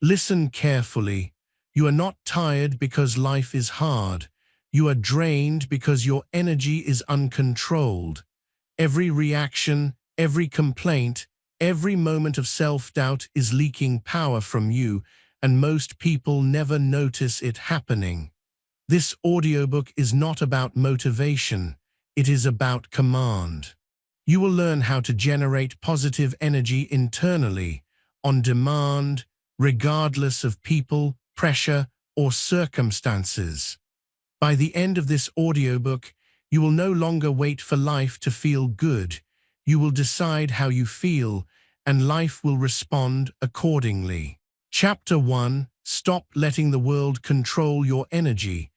Listen carefully. You are not tired because life is hard. You are drained because your energy is uncontrolled. Every reaction, every complaint, every moment of self-doubt is leaking power from you, and most people never notice it happening. This audiobook is not about motivation. It is about command. You will learn how to generate positive energy internally, on demand, regardless of people, pressure, or circumstances. By the end of this audiobook, you will no longer wait for life to feel good. You will decide how you feel, and life will respond accordingly. Chapter 1: Stop letting the world control your energy.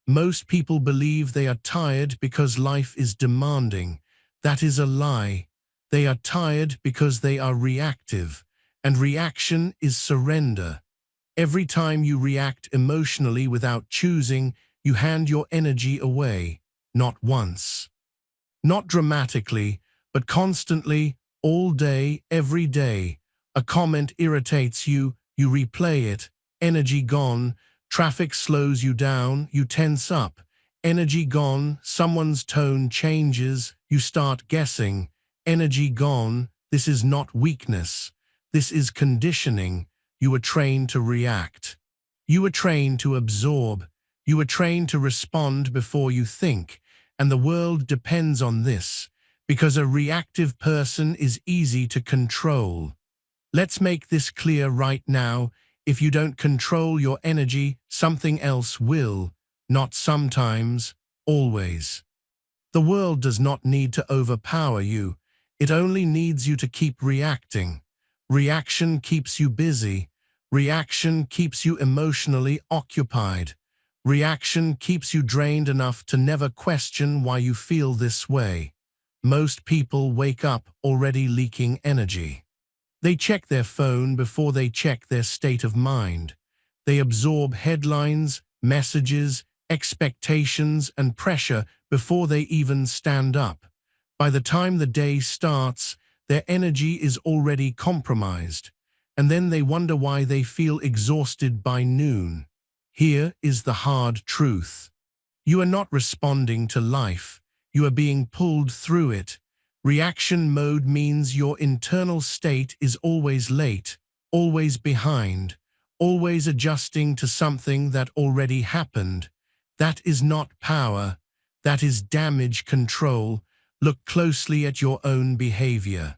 Most people believe they are tired because life is demanding. That is a lie. They are tired because they are reactive, and reaction is surrender. Every time you react emotionally without choosing, you hand your energy away. Not once. Not dramatically, but constantly, all day, every day. A comment irritates you, you replay it. Energy gone. Traffic slows you down, you tense up. Energy gone. Someone's tone changes, you start guessing. Energy gone. This is not weakness. This is conditioning. You were trained to react. You were trained to absorb. You were trained to respond before you think. And the world depends on this, because a reactive person is easy to control. Let's make this clear right now. If you don't control your energy, something else will. Not sometimes, always. The world does not need to overpower you. It only needs you to keep reacting. Reaction keeps you busy. Reaction keeps you emotionally occupied. Reaction keeps you drained enough to never question why you feel this way. Most people wake up already leaking energy. They check their phone before they check their state of mind. They absorb headlines, messages, expectations, and pressure before they even stand up. By the time the day starts, their energy is already compromised, and then they wonder why they feel exhausted by noon. Here is the hard truth. You are not responding to life. You are being pulled through it. Reaction mode means your internal state is always late, always behind, always adjusting to something that already happened. That is not power. That is damage control. Look closely at your own behavior.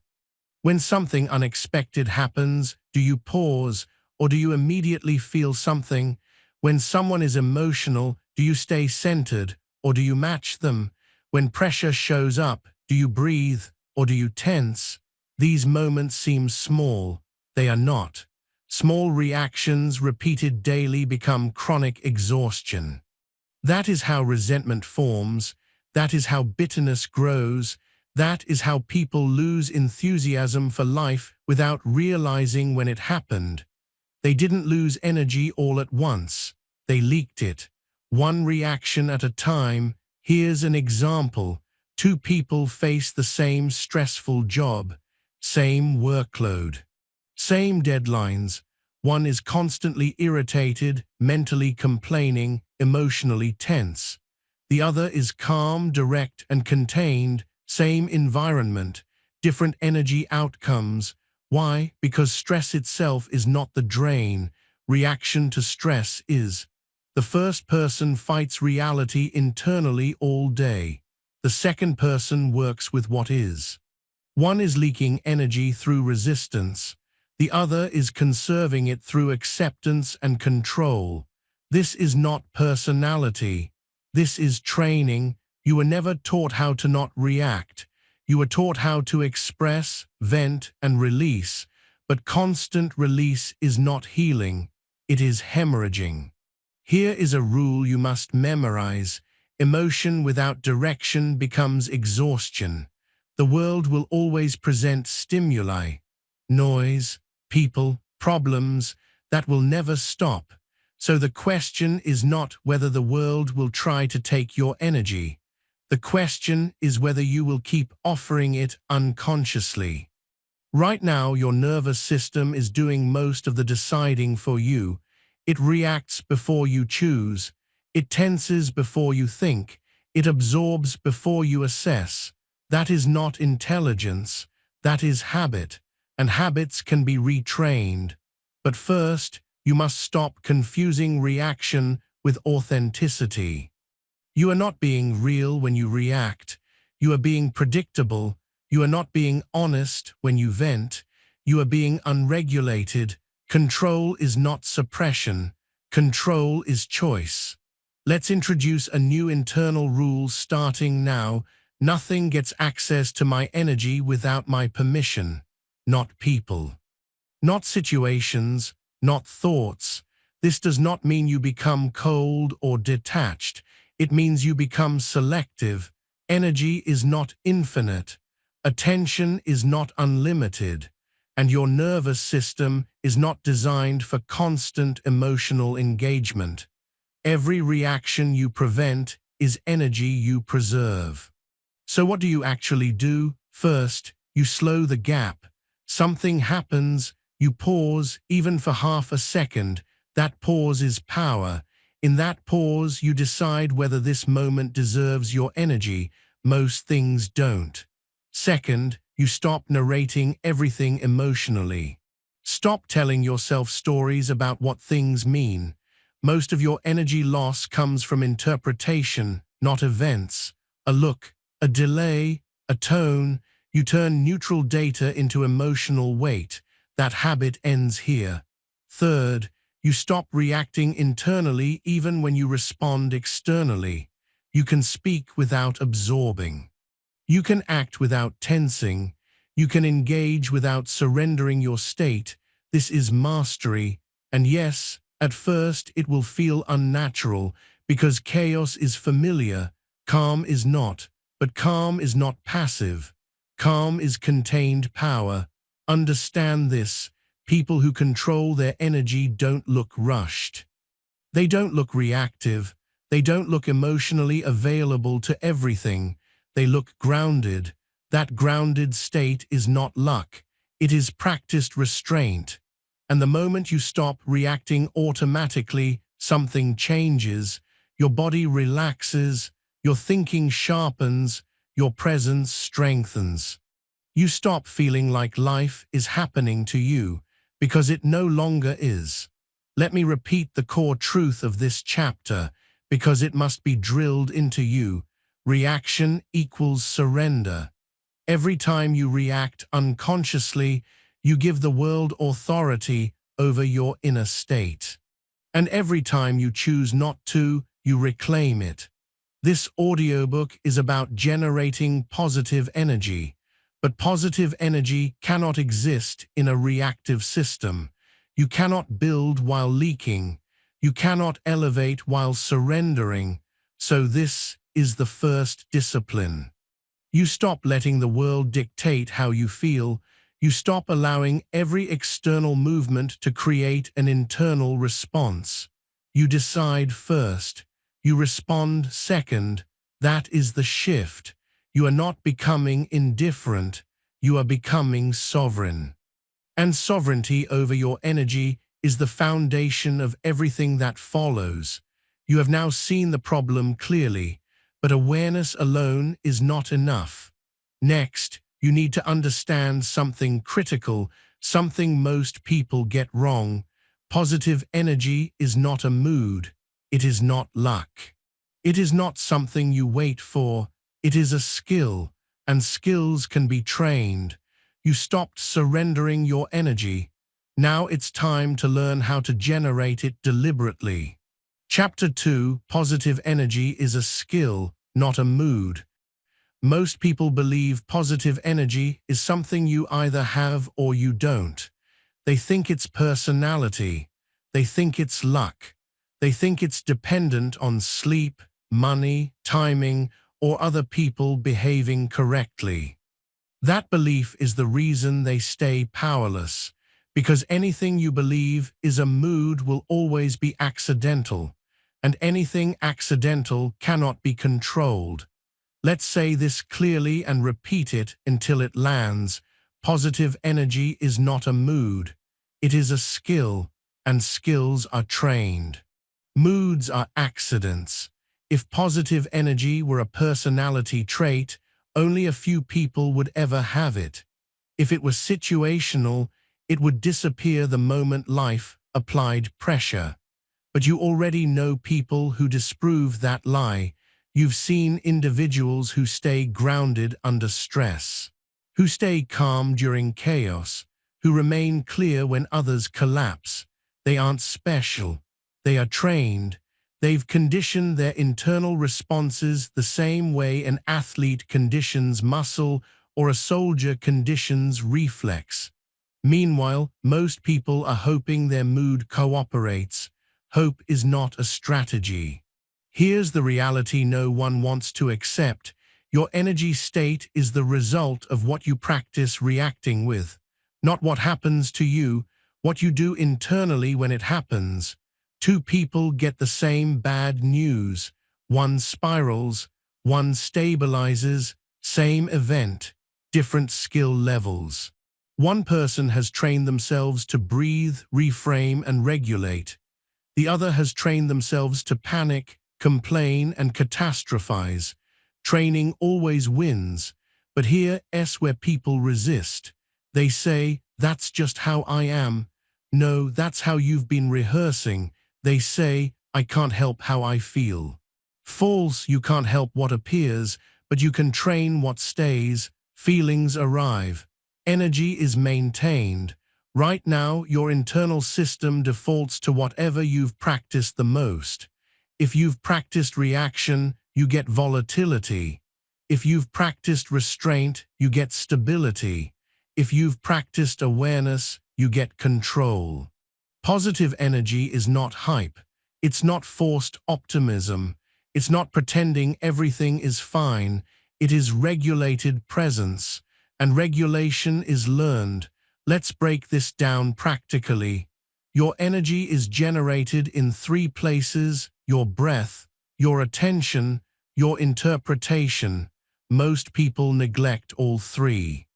When something unexpected happens, do you pause, or do you immediately feel something? When someone is emotional, do you stay centered, or do you match them? When pressure shows up, do you breathe, or do you tense? These moments seem small. They are not. Small reactions repeated daily become chronic exhaustion. That is how resentment forms. That is how bitterness grows. That is how people lose enthusiasm for life without realizing when it happened. They didn't lose energy all at once. They leaked it, one reaction at a time. Here's an example. Two people face the same stressful job, same workload, same deadlines. One is constantly irritated, mentally complaining, emotionally tense. The other is calm, direct, and contained. Same environment, different energy outcomes. Why? Because stress itself is not the drain. Reaction to stress is. The first person fights reality internally all day. The second person works with what is. One is leaking energy through resistance. The other is conserving it through acceptance and control. This is not personality. This is training. You were never taught how to not react. You were taught how to express, vent, and release. But constant release is not healing. It is hemorrhaging. Here is a rule you must memorize. Emotion without direction becomes exhaustion. The world will always present stimuli, noise, people, problems that will never stop. So the question is not whether the world will try to take your energy. The question is whether you will keep offering it unconsciously. Right now, your nervous system is doing most of the deciding for you. It reacts before you choose. It tenses before you think. It absorbs before you assess. That is not intelligence. That is habit. And habits can be retrained. But first, you must stop confusing reaction with authenticity. You are not being real when you react. You are being predictable. You are not being honest when you vent. You are being unregulated. Control is not suppression. Control is choice. Let's introduce a new internal rule starting now. Nothing gets access to my energy without my permission. Not people. Not situations. Not thoughts. This does not mean you become cold or detached. It means you become selective. Energy is not infinite. Attention is not unlimited. And your nervous system is not designed for constant emotional engagement. Every reaction you prevent is energy you preserve. So what do you actually do? First, you slow the gap. Something happens, you pause, even for half a second. That pause is power. In that pause, you decide whether this moment deserves your energy. Most things don't. Second, you stop narrating everything emotionally. Stop telling yourself stories about what things mean. Most of your energy loss comes from interpretation, not events. A look, a delay, a tone. You turn neutral data into emotional weight. That habit ends here. Third, you stop reacting internally even when you respond externally. You can speak without absorbing. You can act without tensing. You can engage without surrendering your state. This is mastery. And yes, at first it will feel unnatural because chaos is familiar. Calm is not. But calm is not passive. Calm is contained power. Understand this. People who control their energy don't look rushed. They don't look reactive. They don't look emotionally available to everything. They look grounded. That grounded state is not luck. It is practiced restraint. And the moment you stop reacting automatically, something changes. Your body relaxes. Your thinking sharpens. Your presence strengthens. You stop feeling like life is happening to you because it no longer is. Let me repeat the core truth of this chapter because it must be drilled into you. Reaction equals surrender. Every time you react unconsciously, you give the world authority over your inner state. And every time you choose not to, you reclaim it. This audiobook is about generating positive energy, but positive energy cannot exist in a reactive system. You cannot build while leaking. You cannot elevate while surrendering. So this is the first discipline. You stop letting the world dictate how you feel. You stop allowing every external movement to create an internal response. You decide first. You respond second. That is the shift. You are not becoming indifferent. You are becoming sovereign. And sovereignty over your energy is the foundation of everything that follows. You have now seen the problem clearly. But awareness alone is not enough. Next, you need to understand something critical, something most people get wrong. Positive energy is not a mood. It is not luck. It is not something you wait for. It is a skill, and skills can be trained. You stopped surrendering your energy. Now it's time to learn how to generate it deliberately. Chapter 2, Positive Energy is a skill, not a mood. Most people believe positive energy is something you either have or you don't. They think it's personality. They think it's luck. They think it's dependent on sleep, money, timing, or other people behaving correctly. That belief is the reason they stay powerless, because anything you believe is a mood will always be accidental. And anything accidental cannot be controlled. Let's say this clearly and repeat it until it lands. Positive energy is not a mood. It is a skill, and skills are trained. Moods are accidents. If positive energy were a personality trait, only a few people would ever have it. If it was situational, it would disappear the moment life applied pressure. But you already know people who disprove that lie. You've seen individuals who stay grounded under stress, who stay calm during chaos, who remain clear when others collapse. They aren't special. They are trained. They've conditioned their internal responses the same way an athlete conditions muscle or a soldier conditions reflex. Meanwhile, most people are hoping their mood cooperates. Hope is not a strategy. Here's the reality no one wants to accept. Your energy state is the result of what you practice reacting with, not what happens to you, what you do internally when it happens. Two people get the same bad news. One spirals, one stabilizes, same event, different skill levels. One person has trained themselves to breathe, reframe, and regulate. The other has trained themselves to panic, complain, and catastrophize. Training always wins, but here's where people resist. They say, "That's just how I am." No, that's how you've been rehearsing. They say, "I can't help how I feel." False, you can't help what appears, but you can train what stays. Feelings arrive. Energy is maintained. Right now, your internal system defaults to whatever you've practiced the most. If you've practiced reaction, you get volatility. If you've practiced restraint, you get stability. If you've practiced awareness, you get control. Positive energy is not hype. It's not forced optimism. It's not pretending everything is fine. It is regulated presence, and regulation is learned. Let's break this down practically. Your energy is generated in 3 places: your breath, your attention, your interpretation. Most people neglect all 3.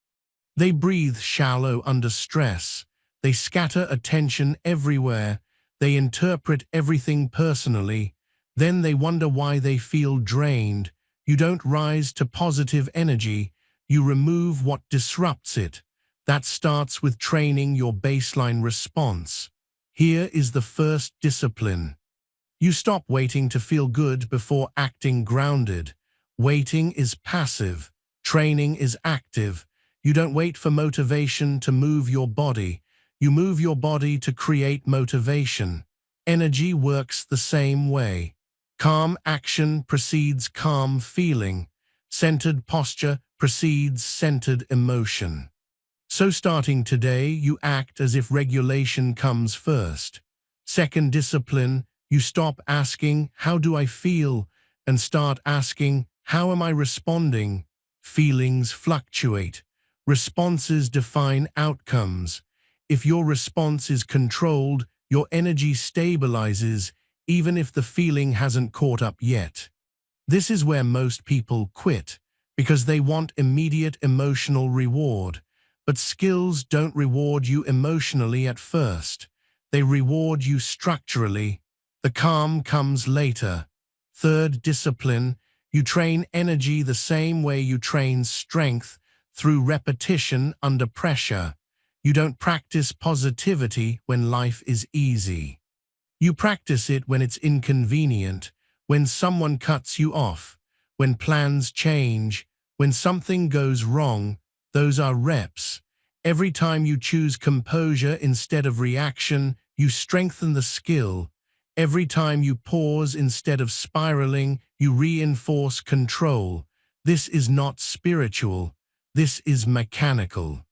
They breathe shallow under stress. They scatter attention everywhere. They interpret everything personally. Then they wonder why they feel drained. You don't rise to positive energy. You remove what disrupts it. That starts with training your baseline response. Here is the first discipline. You stop waiting to feel good before acting grounded. Waiting is passive. Training is active. You don't wait for motivation to move your body. You move your body to create motivation. Energy works the same way. Calm action precedes calm feeling. Centered posture precedes centered emotion. So starting today, you act as if regulation comes first. Second discipline, you stop asking, "How do I feel?" and start asking, "How am I responding?" Feelings fluctuate. Responses define outcomes. If your response is controlled, your energy stabilizes, even if the feeling hasn't caught up yet. This is where most people quit, because they want immediate emotional reward. But skills don't reward you emotionally at first. They reward you structurally. The calm comes later. Third discipline, you train energy the same way you train strength, through repetition under pressure. You don't practice positivity when life is easy. You practice it when it's inconvenient, when someone cuts you off, when plans change, when something goes wrong. Those are reps. Every time you choose composure instead of reaction, you strengthen the skill. Every time you pause instead of spiraling, you reinforce control. This is not spiritual. This is mechanical.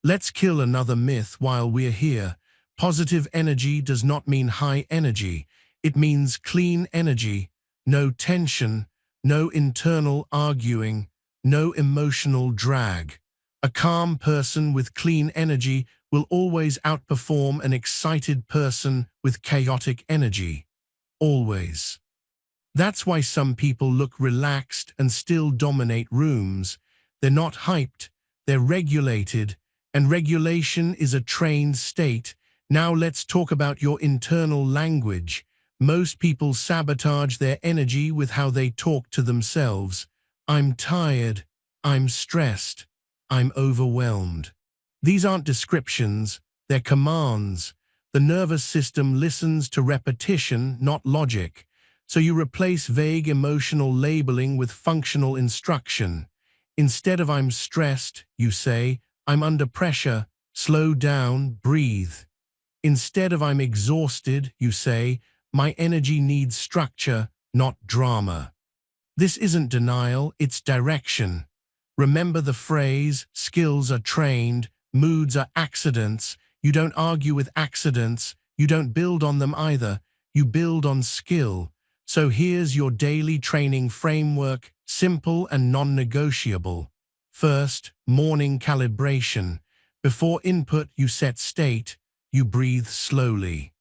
Let's kill another myth while we're here. Positive energy does not mean high energy. It means clean energy. No tension, no internal arguing, no emotional drag. A calm person with clean energy will always outperform an excited person with chaotic energy. Always. That's why some people look relaxed and still dominate rooms. They're not hyped, they're regulated. And regulation is a trained state. Now let's talk about your internal language. Most people sabotage their energy with how they talk to themselves. I'm tired. I'm stressed. I'm overwhelmed. These aren't descriptions, they're commands. The nervous system listens to repetition, not logic. So you replace vague emotional labeling with functional instruction. Instead of I'm stressed, you say, I'm under pressure, slow down, breathe. Instead of I'm exhausted, you say, my energy needs structure, not drama. This isn't denial, it's direction. Remember the phrase, skills are trained, moods are accidents. You don't argue with accidents, you don't build on them either, you build on skill. So here's your daily training framework, simple and non-negotiable. First, morning calibration. Before input, you set state, you breathe slowly.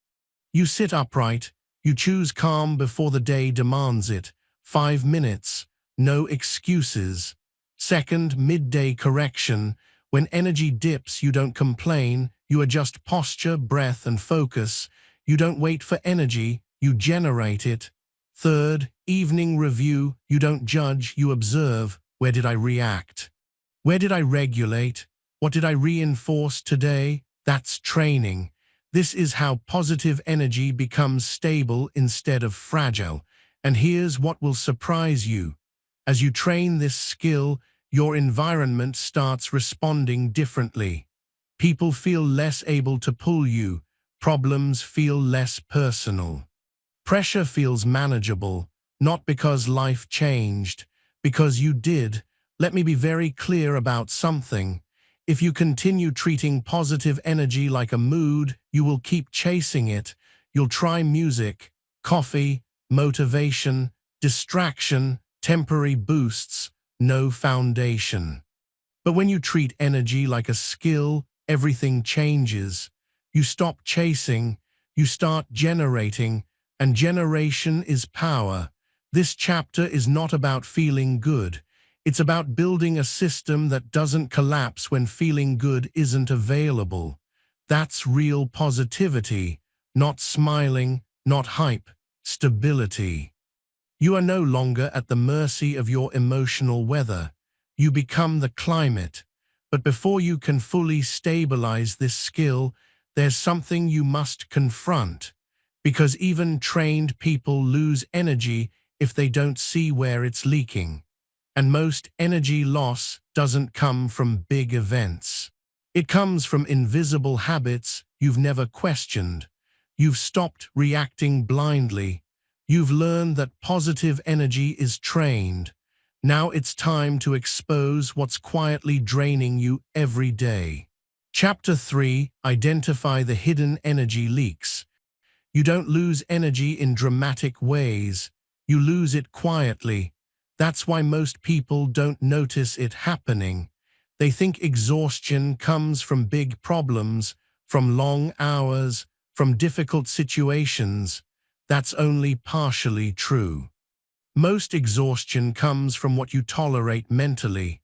You sit upright, you choose calm before the day demands it. 5 minutes, no excuses. Second, midday correction. When energy dips, you don't complain, you adjust posture, breath, and focus. You don't wait for energy, you generate it. Third, evening review. You don't judge, you observe. Where did I react? Where did I regulate? What did I reinforce today? That's training. This is how positive energy becomes stable instead of fragile. And here's what will surprise you. As you train this skill, your environment starts responding differently. People feel less able to pull you. Problems feel less personal. Pressure feels manageable, not because life changed, because you did. Let me be very clear about something. If you continue treating positive energy like a mood, you will keep chasing it. You'll try music, coffee, motivation, distraction, temporary boosts, no foundation. But when you treat energy like a skill, everything changes. You stop chasing, you start generating, and generation is power. This chapter is not about feeling good. It's about building a system that doesn't collapse when feeling good isn't available. That's real positivity, not smiling, not hype, stability. You are no longer at the mercy of your emotional weather. You become the climate. But before you can fully stabilize this skill, there's something you must confront. Because even trained people lose energy if they don't see where it's leaking. And most energy loss doesn't come from big events. It comes from invisible habits you've never questioned. You've stopped reacting blindly. You've learned that positive energy is trained. Now it's time to expose what's quietly draining you every day. Chapter 3: Identify the hidden energy leaks. You don't lose energy in dramatic ways. You lose it quietly. That's why most people don't notice it happening. They think exhaustion comes from big problems, from long hours, from difficult situations. That's only partially true. Most exhaustion comes from what you tolerate mentally.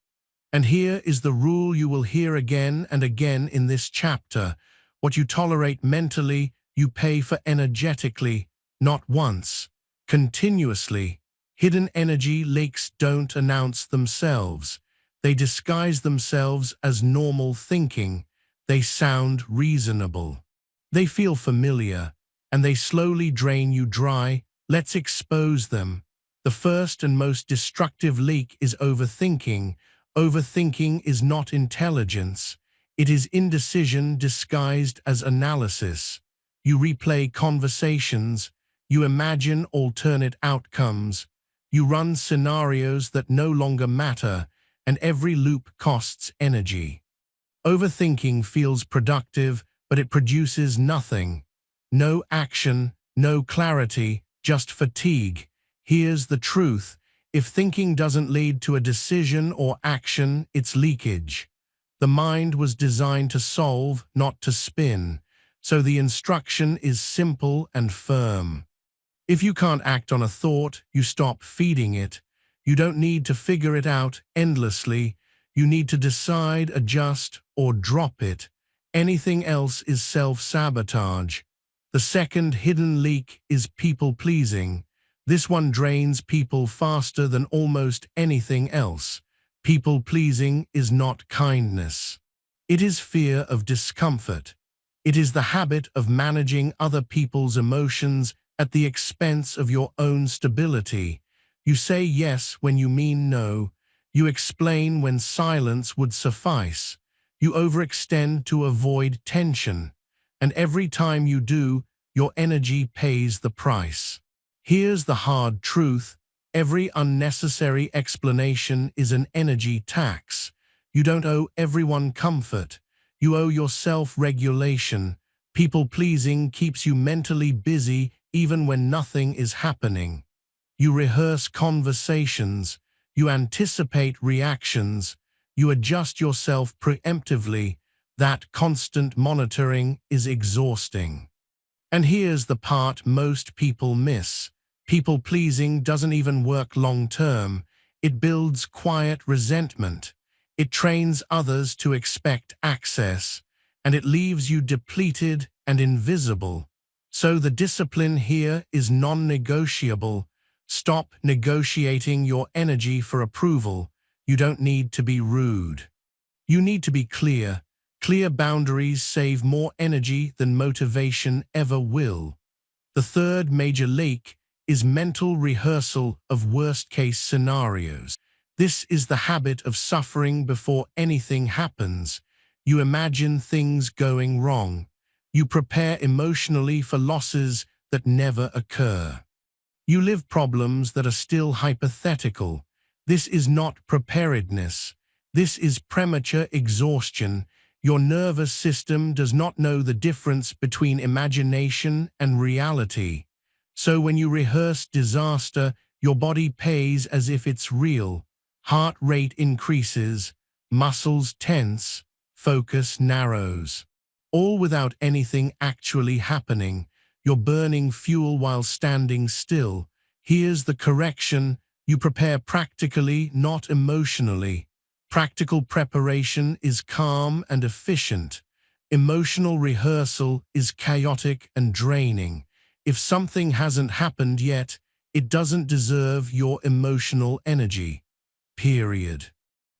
And here is the rule you will hear again and again in this chapter. What you tolerate mentally, you pay for energetically, not once, continuously. Hidden energy leaks don't announce themselves. They disguise themselves as normal thinking. They sound reasonable. They feel familiar, and they slowly drain you dry. Let's expose them. The first and most destructive leak is overthinking. Overthinking is not intelligence. It is indecision disguised as analysis. You replay conversations. You imagine alternate outcomes. You run scenarios that no longer matter, and every loop costs energy. Overthinking feels productive, but it produces nothing. No action, no clarity, just fatigue. Here's the truth. If thinking doesn't lead to a decision or action, it's leakage. The mind was designed to solve, not to spin. So the instruction is simple and firm. If you can't act on a thought, you stop feeding it. You don't need to figure it out endlessly. You need to decide, adjust, or drop it. Anything else is self-sabotage. The second hidden leak is people-pleasing. This one drains people faster than almost anything else. People-pleasing is not kindness. It is fear of discomfort. It is the habit of managing other people's emotions at the expense of your own stability. You say yes when you mean no. You explain when silence would suffice. You overextend to avoid tension. And every time you do, your energy pays the price. Here's the hard truth. Every unnecessary explanation is an energy tax. You don't owe everyone comfort. You owe yourself regulation. People-pleasing keeps you mentally busy even when nothing is happening. You rehearse conversations. You anticipate reactions. You adjust yourself preemptively. That constant monitoring is exhausting. And here's the part most people miss. People-pleasing doesn't even work long-term. It builds quiet resentment. It trains others to expect access, and it leaves you depleted and invisible. So the discipline here is non-negotiable. Stop negotiating your energy for approval. You don't need to be rude. You need to be clear. Clear boundaries save more energy than motivation ever will. The third major leak is mental rehearsal of worst-case scenarios. This is the habit of suffering before anything happens. You imagine things going wrong. You prepare emotionally for losses that never occur. You live problems that are still hypothetical. This is not preparedness. This is premature exhaustion. Your nervous system does not know the difference between imagination and reality. So when you rehearse disaster, your body pays as if it's real. Heart rate increases, muscles tense, focus narrows. All without anything actually happening. You're burning fuel while standing still. Here's the correction. You prepare practically, not emotionally. Practical preparation is calm and efficient. Emotional rehearsal is chaotic and draining. If something hasn't happened yet, it doesn't deserve your emotional energy. Period.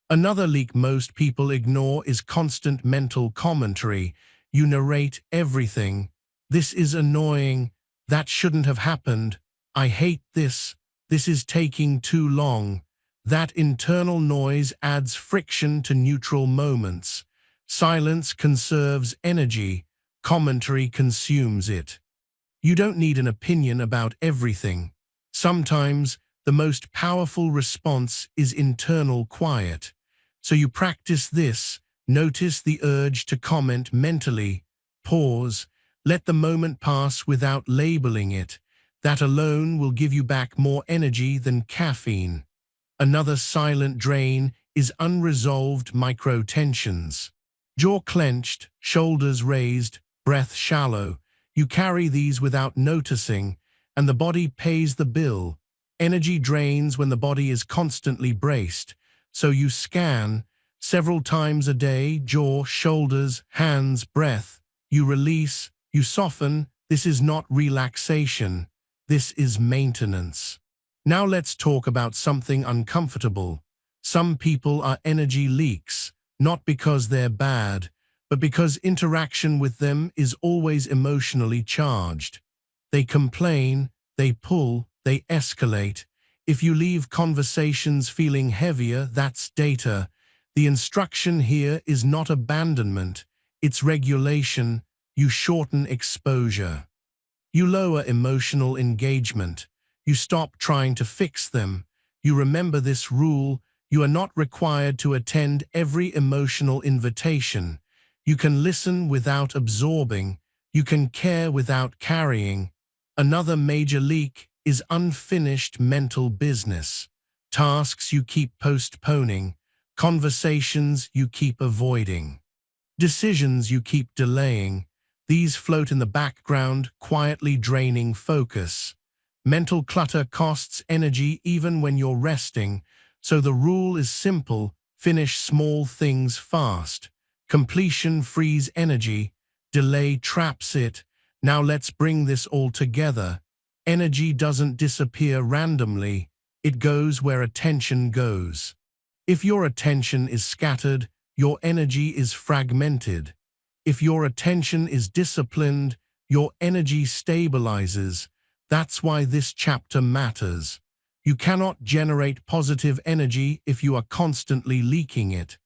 Another leak most people ignore is constant mental commentary. You narrate everything. This is annoying. That shouldn't have happened. I hate this. This is taking too long. That internal noise adds friction to neutral moments. Silence conserves energy. Commentary consumes it. You don't need an opinion about everything. Sometimes the most powerful response is internal quiet. So you practice this. Notice the urge to comment mentally. Pause. Let the moment pass without labeling it. That alone will give you back more energy than caffeine. Another silent drain is unresolved micro-tensions. Jaw clenched, shoulders raised, breath shallow. You carry these without noticing, and the body pays the bill. Energy drains when the body is constantly braced. So you scan several times a day, jaw, shoulders, hands, breath. You release, you soften. This is not relaxation. This is maintenance. Now let's talk about something uncomfortable. Some people are energy leaks, not because they're bad, but because interaction with them is always emotionally charged. They complain, they pull, they escalate. If you leave conversations feeling heavier, that's data. The instruction here is not abandonment, it's regulation. You shorten exposure. You lower emotional engagement. You stop trying to fix them. You remember this rule. You are not required to attend every emotional invitation. You can listen without absorbing. You can care without carrying. Another major leak is unfinished mental business. Tasks you keep postponing. Conversations you keep avoiding. Decisions you keep delaying. These float in the background, quietly draining focus. Mental clutter costs energy even when you're resting, so the rule is simple. Finish small things fast. Completion frees energy. Delay traps it. Now let's bring this all together. Energy doesn't disappear randomly. It goes where attention goes. If your attention is scattered, your energy is fragmented. If your attention is disciplined, your energy stabilizes. That's why this chapter matters. You cannot generate positive energy if you are constantly leaking it.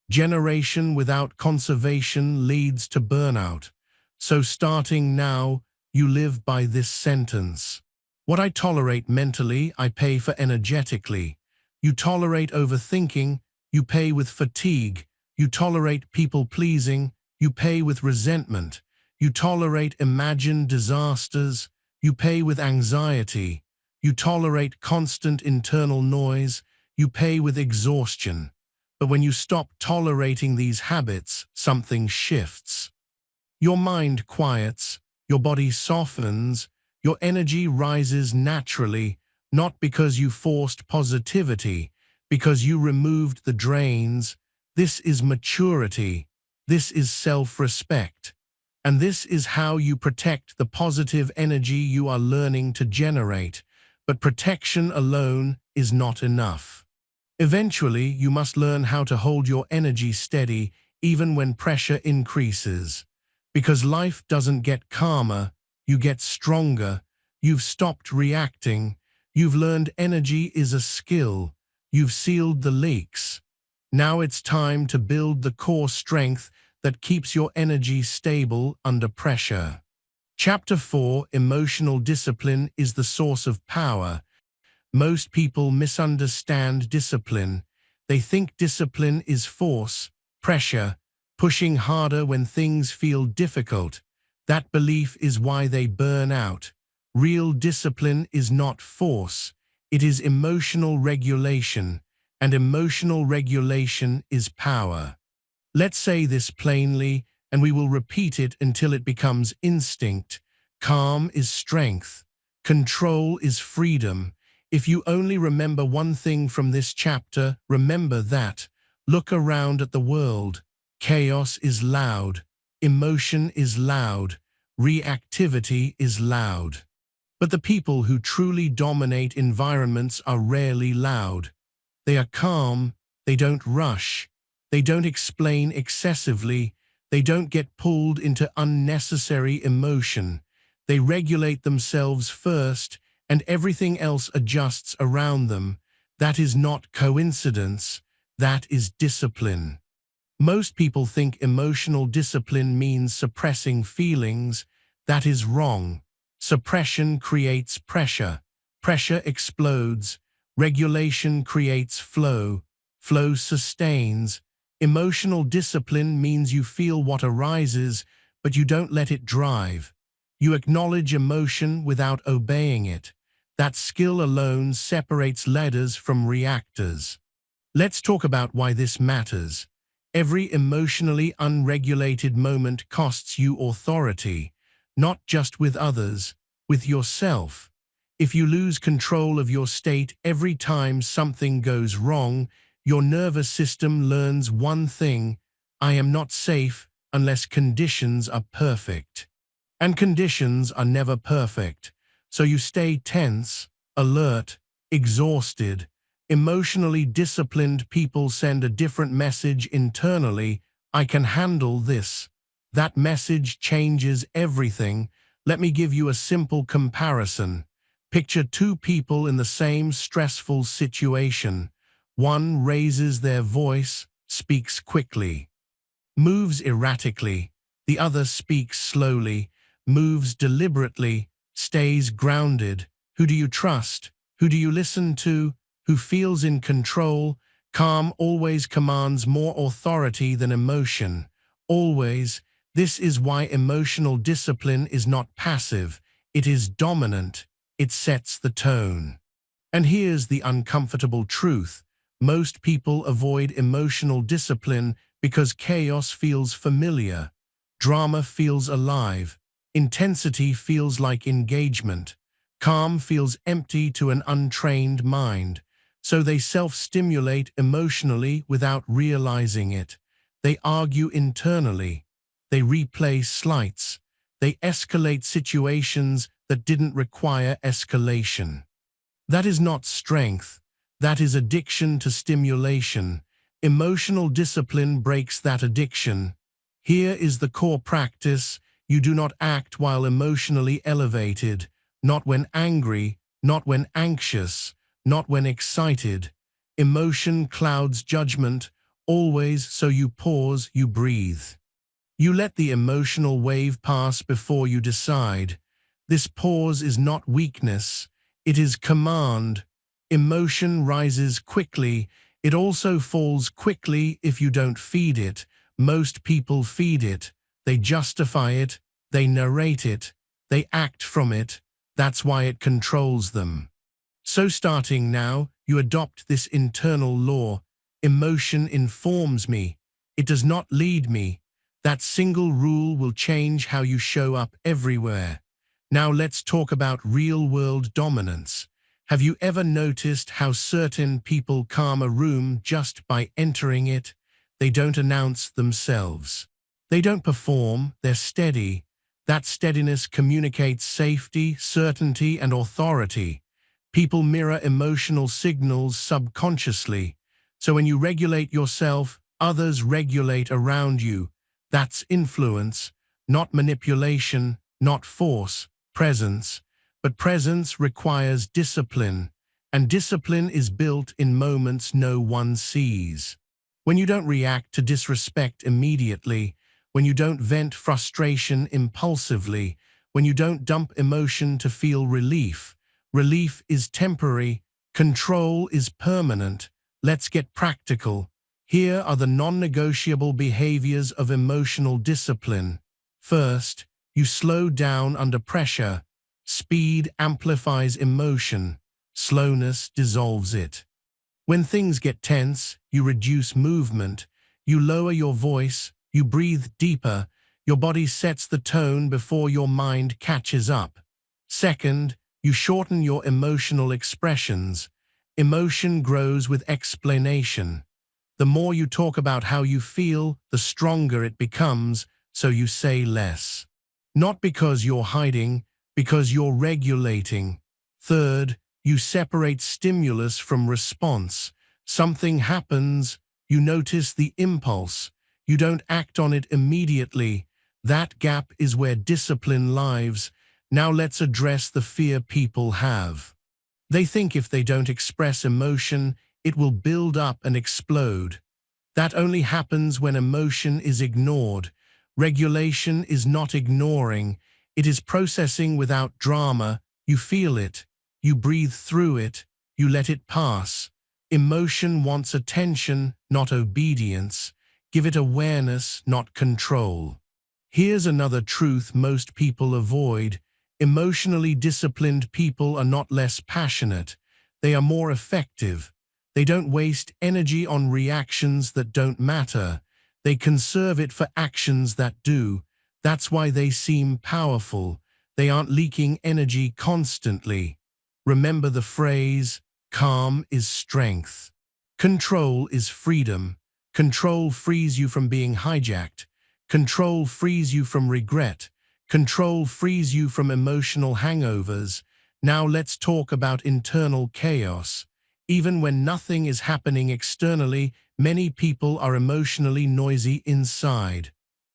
Generation without conservation leads to burnout. So starting now, you live by this sentence. What I tolerate mentally, I pay for energetically. You tolerate overthinking, you pay with fatigue. You tolerate people-pleasing, you pay with resentment. You tolerate imagined disasters, you pay with anxiety. You tolerate constant internal noise, you pay with exhaustion. But when you stop tolerating these habits, something shifts. Your mind quiets, your body softens, your energy rises naturally, not because you forced positivity, because you removed the drains. This is maturity. This is self-respect. And this is how you protect the positive energy you are learning to generate. But protection alone is not enough. Eventually, you must learn how to hold your energy steady even when pressure increases. Because life doesn't get calmer, you get stronger. You've stopped reacting. You've learned energy is a skill. You've sealed the leaks. Now it's time to build the core strength that keeps your energy stable under pressure. Chapter 4, Emotional Discipline is the Source of Power. Most people misunderstand discipline. They think discipline is force, pressure, pushing harder when things feel difficult. That belief is why they burn out. Real discipline is not force. It is emotional regulation, and emotional regulation is power. Let's say this plainly, and we will repeat it until it becomes instinct. Calm is strength. Control is freedom. If you only remember one thing from this chapter, remember that. Look around at the world. Chaos is loud. Emotion is loud. Reactivity is loud. But the people who truly dominate environments are rarely loud. They are calm. They don't rush. They don't explain excessively. They don't get pulled into unnecessary emotion. They regulate themselves first, and everything else adjusts around them. That is not coincidence. That is discipline. Most people think emotional discipline means suppressing feelings. That is wrong. Suppression creates pressure. Pressure explodes. Regulation creates flow. Flow sustains. Emotional discipline means you feel what arises, but you don't let it drive. You acknowledge emotion without obeying it. That skill alone separates leaders from reactors. Let's talk about why this matters. Every emotionally unregulated moment costs you authority, not just with others, with yourself. If you lose control of your state every time something goes wrong, your nervous system learns one thing: I am not safe unless conditions are perfect. And conditions are never perfect. So you stay tense, alert, exhausted. Emotionally disciplined people send a different message internally: I can handle this. That message changes everything. Let me give you a simple comparison. Picture two people in the same stressful situation. One raises their voice, speaks quickly, moves erratically. The other speaks slowly, moves deliberately, stays grounded. Who do you trust? Who do you listen to? Who feels in control? Calm always commands more authority than emotion. Always. This is why emotional discipline is not passive. It is dominant. It sets the tone. And here's the uncomfortable truth. Most people avoid emotional discipline because chaos feels familiar. Drama feels alive. Intensity feels like engagement. Calm feels empty to an untrained mind. So they self-stimulate emotionally without realizing it. They argue internally. They replay slights. They escalate situations that didn't require escalation. That is not strength. That is addiction to stimulation. Emotional discipline breaks that addiction. Here is the core practice. You do not act while emotionally elevated, not when angry, not when anxious, not when excited. Emotion clouds judgment, always, so you pause, you breathe. You let the emotional wave pass before you decide. This pause is not weakness, it is command. Emotion rises quickly, it also falls quickly if you don't feed it. Most people feed it, they justify it, they narrate it, they act from it. That's why it controls them. So starting now, you adopt this internal law. Emotion informs me, it does not lead me. That single rule will change how you show up everywhere. Now let's talk about real-world dominance. Have you ever noticed how certain people calm a room just by entering it? They don't announce themselves. They don't perform, they're steady. That steadiness communicates safety, certainty, and authority. People mirror emotional signals subconsciously. So when you regulate yourself, others regulate around you. That's influence, not manipulation, not force, presence. But presence requires discipline, and discipline is built in moments no one sees. When you don't react to disrespect immediately, when you don't vent frustration impulsively, when you don't dump emotion to feel relief. Relief is temporary, control is permanent. Let's get practical. Here are the non-negotiable behaviors of emotional discipline. First, you slow down under pressure. Speed amplifies emotion. Slowness dissolves it. When things get tense, you reduce movement. You lower your voice. You breathe deeper. Your body sets the tone before your mind catches up. Second, you shorten your emotional expressions. Emotion grows with explanation. The more you talk about how you feel, the stronger it becomes, so you say less. Not because you're hiding, because you're regulating. Third, you separate stimulus from response. Something happens, you notice the impulse. You don't act on it immediately. That gap is where discipline lives. Now let's address the fear people have. They think if they don't express emotion, it will build up and explode. That only happens when emotion is ignored. Regulation is not ignoring. It is processing without drama. You feel it. You breathe through it. You let it pass. Emotion wants attention, not obedience. Give it awareness, not control. Here's another truth most people avoid. Emotionally disciplined people are not less passionate. They are more effective. They don't waste energy on reactions that don't matter. They conserve it for actions that do. That's why they seem powerful. They aren't leaking energy constantly. Remember the phrase, calm is strength. Control is freedom. Control frees you from being hijacked. Control frees you from regret. Control frees you from emotional hangovers. Now let's talk about internal chaos. Even when nothing is happening externally, many people are emotionally noisy inside.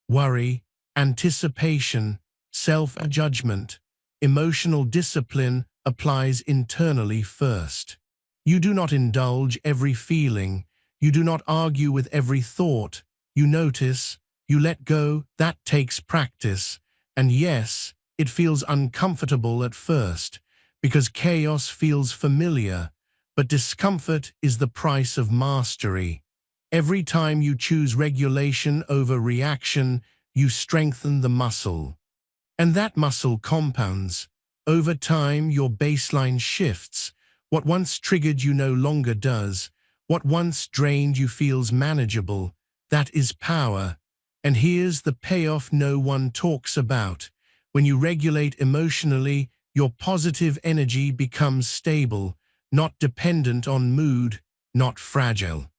Worry, anticipation, self-judgment. Emotional discipline applies internally first. You do not indulge every feeling. You do not argue with every thought. You notice, you let go. That takes practice. And yes, it feels uncomfortable at first, because chaos feels familiar, but discomfort is the price of mastery. Every time you choose regulation over reaction, you strengthen the muscle. And that muscle compounds. Over time, your baseline shifts. What once triggered you no longer does. What once drained you feels manageable. That is power. And here's the payoff no one talks about. When you regulate emotionally, your positive energy becomes stable, not dependent on mood, not fragile,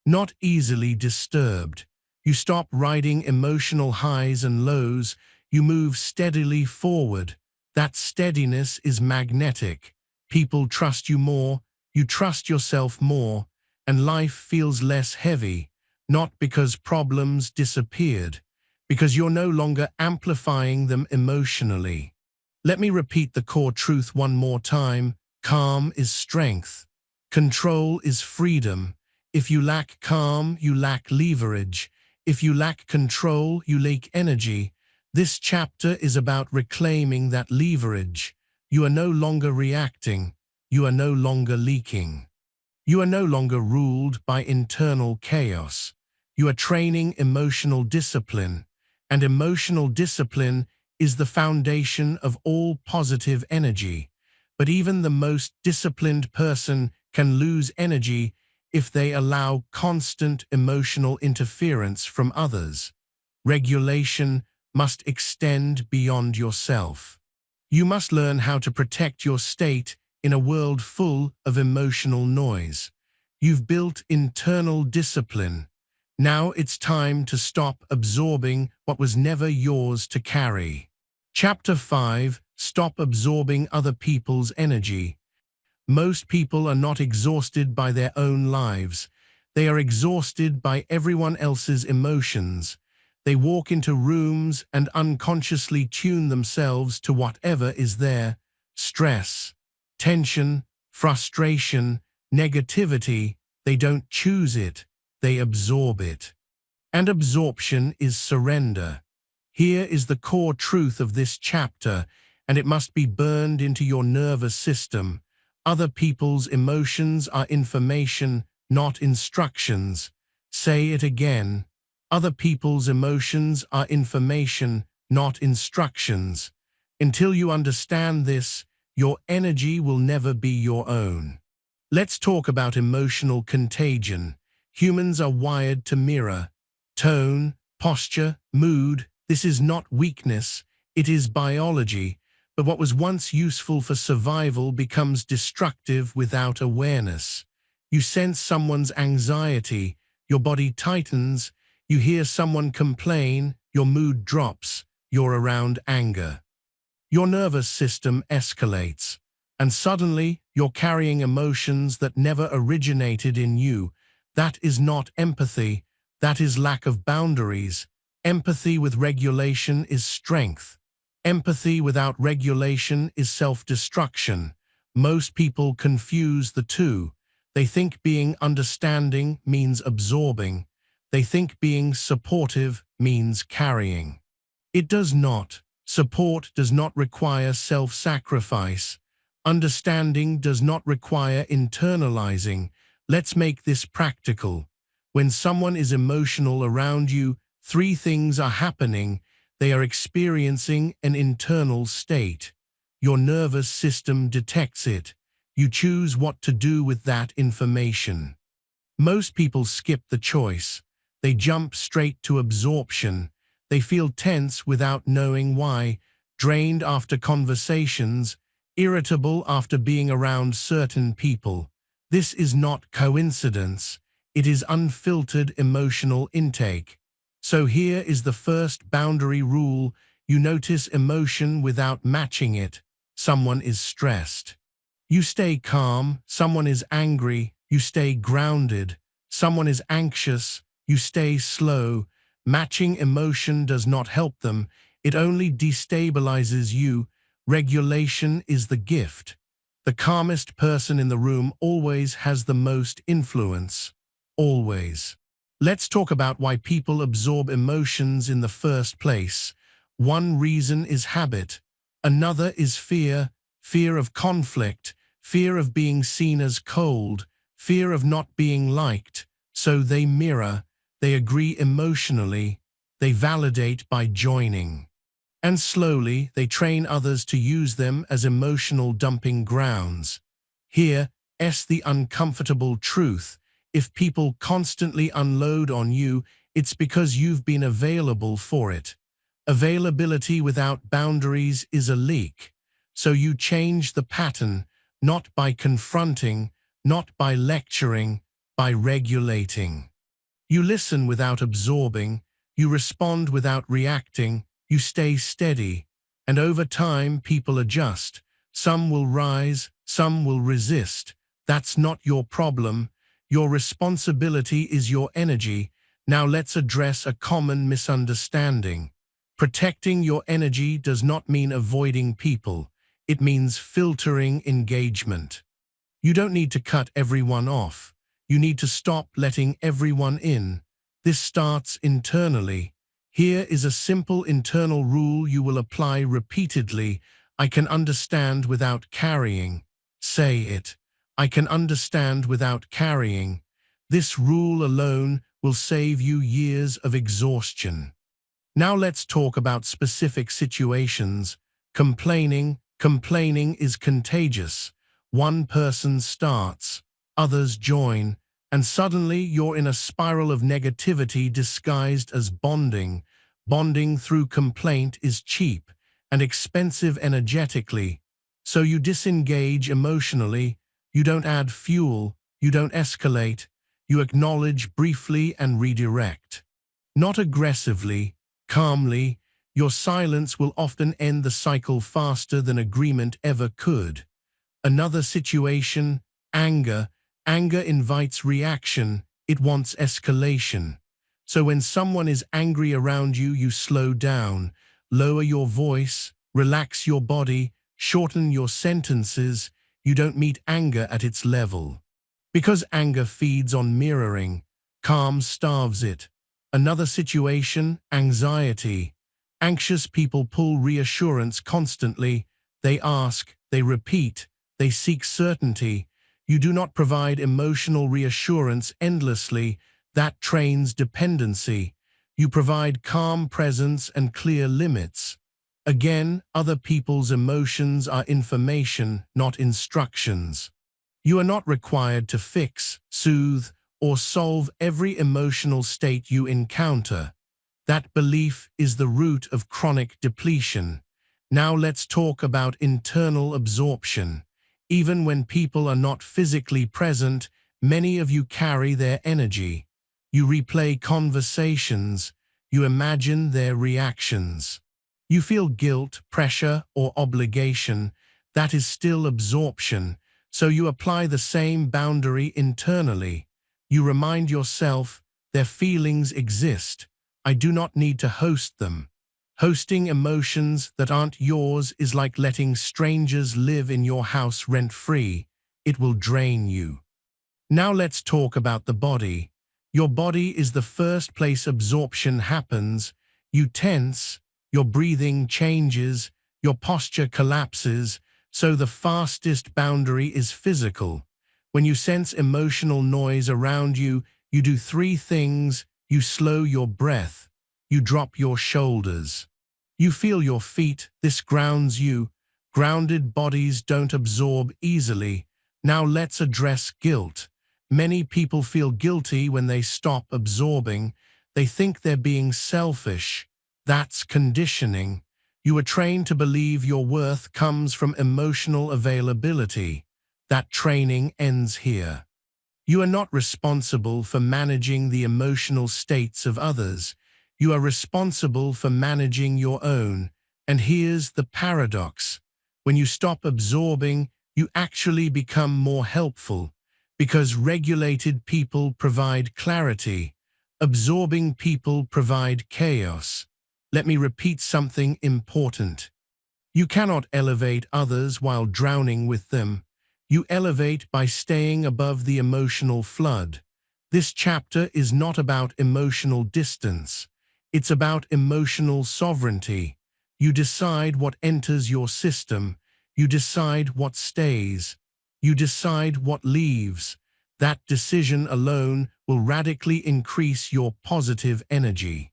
not easily disturbed. You stop riding emotional highs and lows. You move steadily forward. That steadiness is magnetic. People trust you more, you trust yourself more, and life feels less heavy, not because problems disappeared, because you're no longer amplifying them emotionally. Let me repeat the core truth one more time. Calm is strength. Control is freedom. If you lack calm, you lack leverage. If you lack control, you lack energy. This chapter is about reclaiming that leverage. You are no longer reacting. You are no longer leaking. You are no longer ruled by internal chaos. You are training emotional discipline, and emotional discipline is the foundation of all positive energy. But even the most disciplined person can lose energy if they allow constant emotional interference from others. Regulation must extend beyond yourself. You must learn how to protect your state in a world full of emotional noise. You've built internal discipline. Now it's time to stop absorbing what was never yours to carry. Chapter 5: Stop absorbing other people's energy. Most people are not exhausted by their own lives. They are exhausted by everyone else's emotions. They walk into rooms and unconsciously tune themselves to whatever is there: stress, tension, frustration, negativity. They don't choose it, they absorb it. And absorption is surrender. Here is the core truth of this chapter, and it must be burned into your nervous system. Other people's emotions are information, not instructions. Say it again. Other people's emotions are information, not instructions. Until you understand this, your energy will never be your own. Let's talk about emotional contagion. Humans are wired to mirror tone, posture, mood. This is not weakness, it is biology. But what was once useful for survival becomes destructive without awareness. You sense someone's anxiety, your body tightens. You hear someone complain, your mood drops. You're around anger. Your nervous system escalates, and suddenly you're carrying emotions that never originated in you. That is not empathy, that is lack of boundaries. Empathy with regulation is strength. Empathy without regulation is self-destruction. Most people confuse the two. They think being understanding means absorbing. They think being supportive means carrying. It does not. Support does not require self-sacrifice. Understanding does not require internalizing. Let's make this practical. When someone is emotional around you, three things are happening. They are experiencing an internal state. Your nervous system detects it. You choose what to do with that information. Most people skip the choice. They jump straight to absorption. They feel tense without knowing why, drained after conversations, irritable after being around certain people. This is not coincidence. It is unfiltered emotional intake. So here is the first boundary rule. You notice emotion without matching it. Someone is stressed. You stay calm. Someone is angry. You stay grounded. Someone is anxious. You stay slow. Matching emotion does not help them. It only destabilizes you. Regulation is the gift. The calmest person in the room always has the most influence. Always. Let's talk about why people absorb emotions in the first place. One reason is habit. Another is fear. Fear of conflict. Fear of being seen as cold. Fear of not being liked. So they mirror. They agree emotionally. They validate by joining. And slowly, they train others to use them as emotional dumping grounds. Here's the uncomfortable truth. If people constantly unload on you, it's because you've been available for it. Availability without boundaries is a leak. So you change the pattern, not by confronting, not by lecturing, by regulating. You listen without absorbing, you respond without reacting, you stay steady, and over time people adjust. Some will rise, some will resist. That's not your problem. Your responsibility is your energy. Now let's address a common misunderstanding. Protecting your energy does not mean avoiding people. It means filtering engagement. You don't need to cut everyone off. You need to stop letting everyone in. This starts internally. Here is a simple internal rule you will apply repeatedly. I can understand without carrying. Say it. I can understand without carrying. This rule alone will save you years of exhaustion. Now let's talk about specific situations. Complaining is contagious. One person starts, others join, and suddenly you're in a spiral of negativity disguised as bonding. Bonding through complaint is cheap and expensive energetically. So you disengage emotionally, you don't add fuel, you don't escalate, you acknowledge briefly and redirect. Not aggressively, calmly. Your silence will often end the cycle faster than agreement ever could. Another situation, anger. Anger invites reaction, it wants escalation. So when someone is angry around you, you slow down, lower your voice, relax your body, shorten your sentences. You don't meet anger at its level. Because anger feeds on mirroring, calm starves it. Another situation, anxiety. Anxious people pull reassurance constantly. They ask, they repeat, they seek certainty. You do not provide emotional reassurance endlessly. That trains dependency. You provide calm presence and clear limits. Again, other people's emotions are information, not instructions. You are not required to fix, soothe, or solve every emotional state you encounter. That belief is the root of chronic depletion. Now let's talk about internal absorption. Even when people are not physically present, many of you carry their energy. You replay conversations. You imagine their reactions. You feel guilt, pressure, or obligation. That is still absorption. So you apply the same boundary internally. You remind yourself, their feelings exist. I do not need to host them. Hosting emotions that aren't yours is like letting strangers live in your house rent-free. It will drain you. Now let's talk about the body. Your body is the first place absorption happens. You tense, your breathing changes, your posture collapses, so the fastest boundary is physical. When you sense emotional noise around you, you do three things. You slow your breath. You drop your shoulders. You feel your feet. This grounds you. Grounded bodies don't absorb easily. Now let's address guilt. Many people feel guilty when they stop absorbing. They think they're being selfish. That's conditioning. You were trained to believe your worth comes from emotional availability. That training ends here. You are not responsible for managing the emotional states of others. You are responsible for managing your own. And here's the paradox. When you stop absorbing, you actually become more helpful, because regulated people provide clarity. Absorbing people provide chaos. Let me repeat something important. You cannot elevate others while drowning with them. You elevate by staying above the emotional flood. This chapter is not about emotional distance. It's about emotional sovereignty. You decide what enters your system. You decide what stays. You decide what leaves. That decision alone will radically increase your positive energy.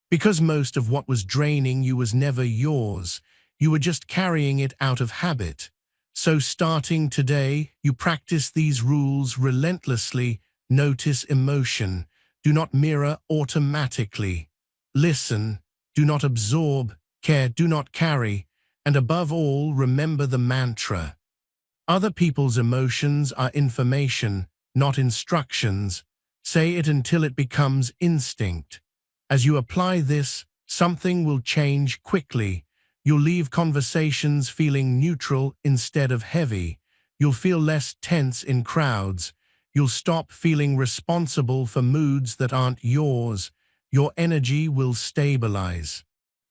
Because most of what was draining you was never yours. You were just carrying it out of habit. So starting today, you practice these rules relentlessly. Notice emotion. Do not mirror automatically. Listen. Do not absorb. Care. Do not carry. And above all, remember the mantra. Other people's emotions are information, not instructions. Say it until it becomes instinct. As you apply this, something will change quickly. You'll leave conversations feeling neutral instead of heavy. You'll feel less tense in crowds. You'll stop feeling responsible for moods that aren't yours. Your energy will stabilize.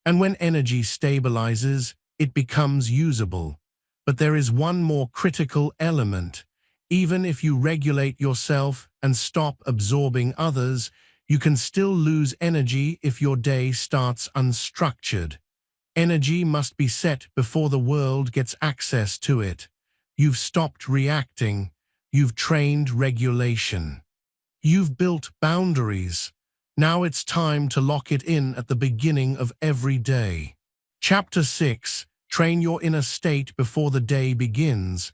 And when energy stabilizes, it becomes usable. But there is one more critical element. Even if you regulate yourself and stop absorbing others, you can still lose energy if your day starts unstructured. Energy must be set before the world gets access to it. You've stopped reacting. You've trained regulation. You've built boundaries. Now it's time to lock it in at the beginning of every day. Chapter 6. Train your inner state before the day begins.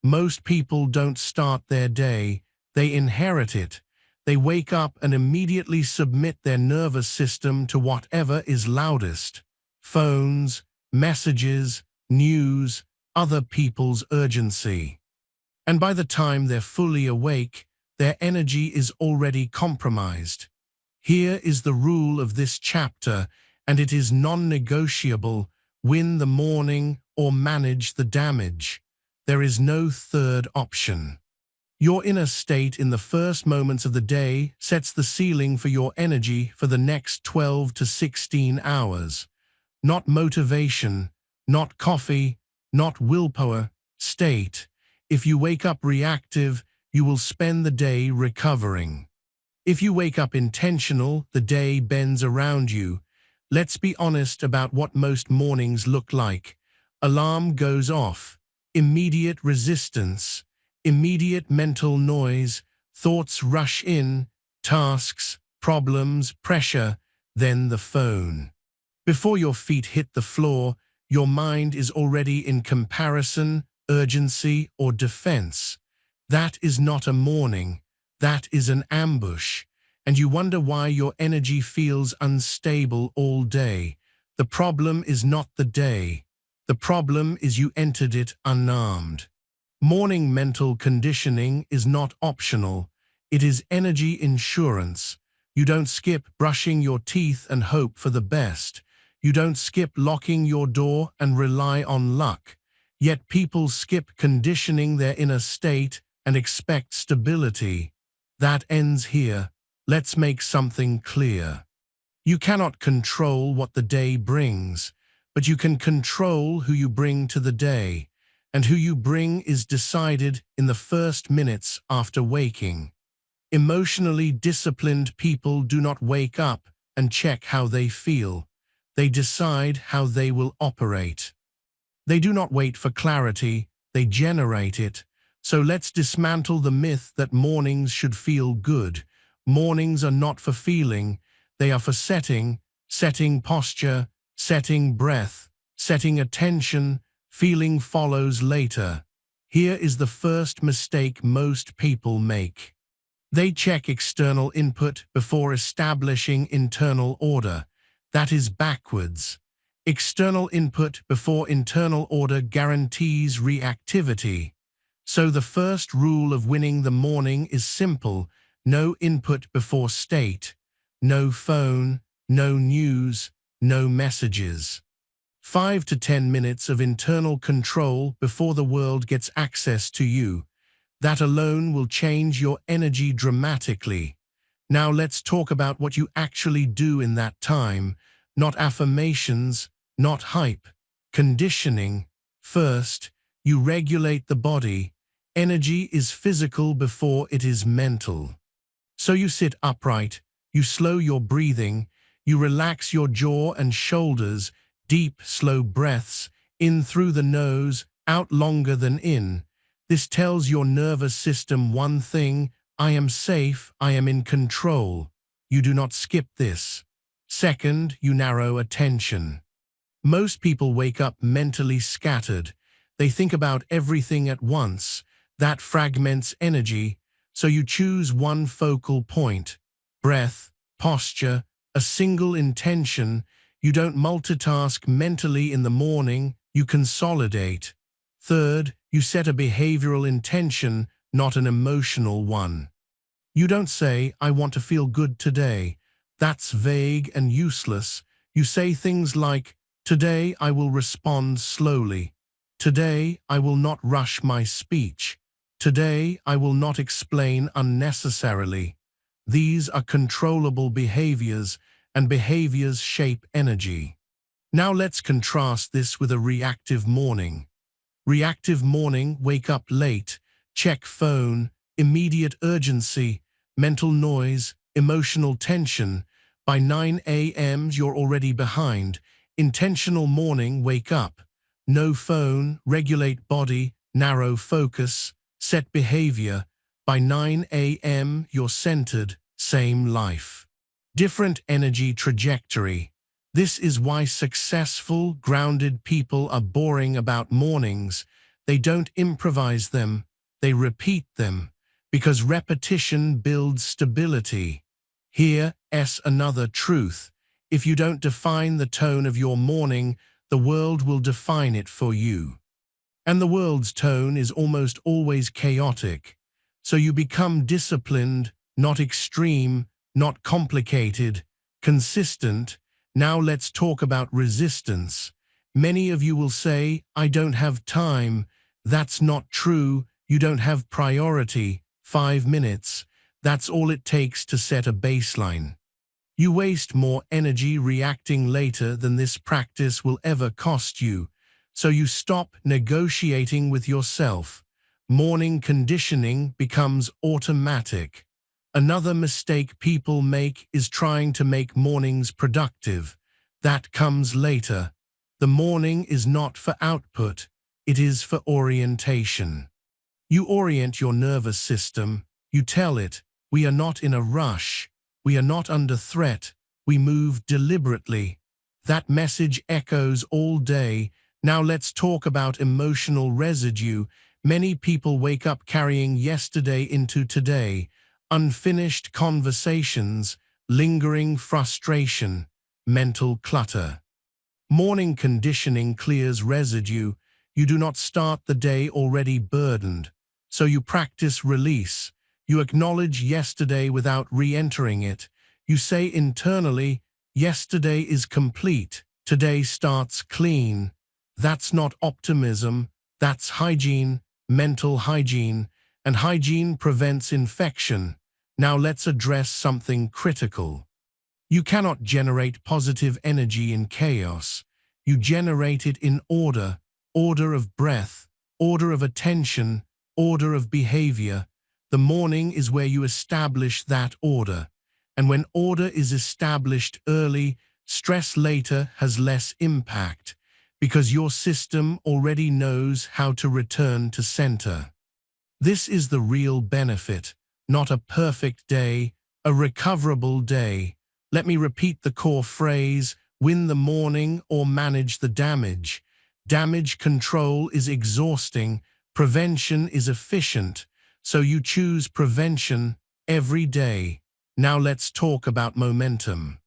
Most people don't start their day, they inherit it. They wake up and immediately submit their nervous system to whatever is loudest. Phones, messages, news, other people's urgency. And by the time they're fully awake, their energy is already compromised. Here is the rule of this chapter, and it is non-negotiable: win the morning or manage the damage. There is no third option. Your inner state in the first moments of the day sets the ceiling for your energy for the next 12 to 16 hours. Not motivation, not coffee, not willpower, state. If you wake up reactive, you will spend the day recovering. If you wake up intentional, the day bends around you. Let's be honest about what most mornings look like. Alarm goes off. Immediate resistance. Immediate mental noise. Thoughts rush in. Tasks, problems, pressure. Then the phone. Before your feet hit the floor, your mind is already in comparison, urgency, or defense. That is not a morning. That is an ambush. And you wonder why your energy feels unstable all day. The problem is not the day. The problem is you entered it unarmed. Morning mental conditioning is not optional. It is energy insurance. You don't skip brushing your teeth and hope for the best. You don't skip locking your door and rely on luck. Yet people skip conditioning their inner state and expect stability. That ends here. Let's make something clear. You cannot control what the day brings, but you can control who you bring to the day, and who you bring is decided in the first minutes after waking. Emotionally disciplined people do not wake up and check how they feel. They decide how they will operate. They do not wait for clarity, they generate it. So let's dismantle the myth that mornings should feel good. Mornings are not for feeling, they are for setting posture, setting breath, setting attention. Feeling follows later. Here is the first mistake most people make. They check external input before establishing internal order. That is backwards. External input before internal order guarantees reactivity. So the first rule of winning the morning is simple: no input before state. No phone, no news, no messages. 5 to 10 minutes of internal control before the world gets access to you. That alone will change your energy dramatically. Now let's talk about what you actually do in that time. Not affirmations, not hype. Conditioning. First, you regulate the body. Energy is physical before it is mental. So you sit upright, you slow your breathing, you relax your jaw and shoulders, deep, slow breaths, in through the nose, out longer than in. This tells your nervous system one thing: I am safe, I am in control. You do not skip this. Second, you narrow attention. Most people wake up mentally scattered. They think about everything at once. That fragments energy, so you choose one focal point: breath, posture, a single intention. You don't multitask mentally in the morning, you consolidate. Third, You set a behavioral intention, not an emotional one. You don't say, "I want to feel good today." That's vague and useless. You say things like, "Today I will respond slowly. Today I will not rush my speech. Today I will not explain unnecessarily." These are controllable behaviors, and behaviors shape energy. Now let's contrast this with a reactive morning. Reactive morning, wake up late, check phone, immediate urgency, mental noise, emotional tension. By 9 a.m. you're already behind. Intentional morning, wake up. No phone, regulate body, narrow focus, set behavior. By 9 a.m. you're centered, same life. Different energy trajectory. This is why successful, grounded people are boring about mornings. They don't improvise them, they repeat them, because repetition builds stability. Here's another truth. If you don't define the tone of your morning, the world will define it for you. And the world's tone is almost always chaotic. So you become disciplined, not extreme, not complicated, consistent. Now let's talk about resistance. Many of you will say, "I don't have time." That's not true. You don't have priority. 5 minutes. That's all it takes to set a baseline. You waste more energy reacting later than this practice will ever cost you. So you stop negotiating with yourself. Morning conditioning becomes automatic. Another mistake people make is trying to make mornings productive. That comes later. The morning is not for output, it is for orientation. You orient your nervous system, you tell it, "We are not in a rush, we are not under threat, we move deliberately." That message echoes all day. Now let's talk about emotional residue. Many people wake up carrying yesterday into today. Unfinished conversations, lingering frustration, mental clutter. Morning conditioning clears residue. You do not start the day already burdened. So you practice release. You acknowledge yesterday without re-entering it. You say internally, "Yesterday is complete. Today starts clean." That's not optimism. That's hygiene, mental hygiene. And hygiene prevents infection. Now let's address something critical. You cannot generate positive energy in chaos. You generate it in order, order of breath, order of attention, order of behavior. The morning is where you establish that order. And when order is established early, stress later has less impact, because your system already knows how to return to center. This is the real benefit, not a perfect day, a recoverable day. Let me repeat the core phrase: win the morning or manage the damage. Damage control is exhausting, prevention is efficient, so you choose prevention every day. Now let's talk about momentum.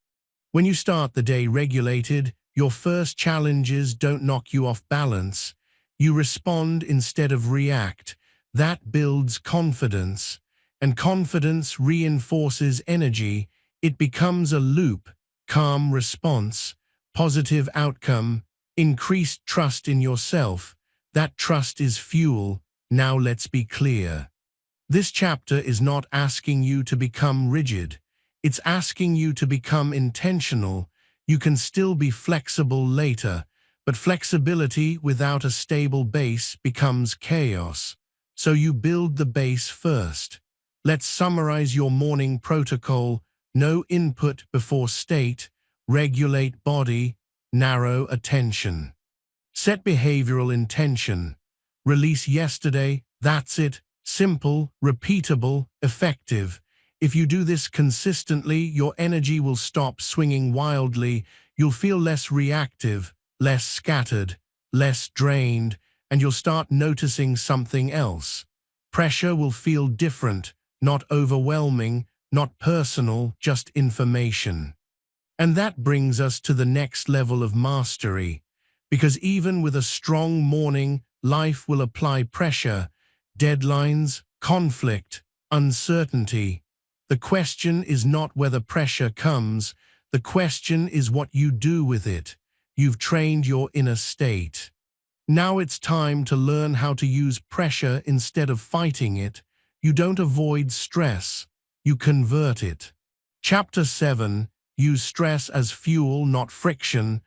When you start the day regulated, your first challenges don't knock you off balance. You respond instead of react. That builds confidence, and confidence reinforces energy. It becomes a loop: calm response, positive outcome, increased trust in yourself. That trust is fuel. Now let's be clear. This chapter is not asking you to become rigid. It's asking you to become intentional. You can still be flexible later, but flexibility without a stable base becomes chaos. So you build the base first. Let's summarize your morning protocol: no input before state, regulate body, narrow attention. Set behavioral intention. Release yesterday, that's it. Simple, repeatable, effective. If you do this consistently, your energy will stop swinging wildly. You'll feel less reactive, less scattered, less drained, and you'll start noticing something else. Pressure will feel different, not overwhelming, not personal, just information. And that brings us to the next level of mastery. Because even with a strong morning, life will apply pressure, deadlines, conflict, uncertainty. The question is not whether pressure comes, the question is what you do with it. You've trained your inner state. Now it's time to learn how to use pressure instead of fighting it. You don't avoid stress, you convert it. Chapter 7. Use stress as fuel, not friction.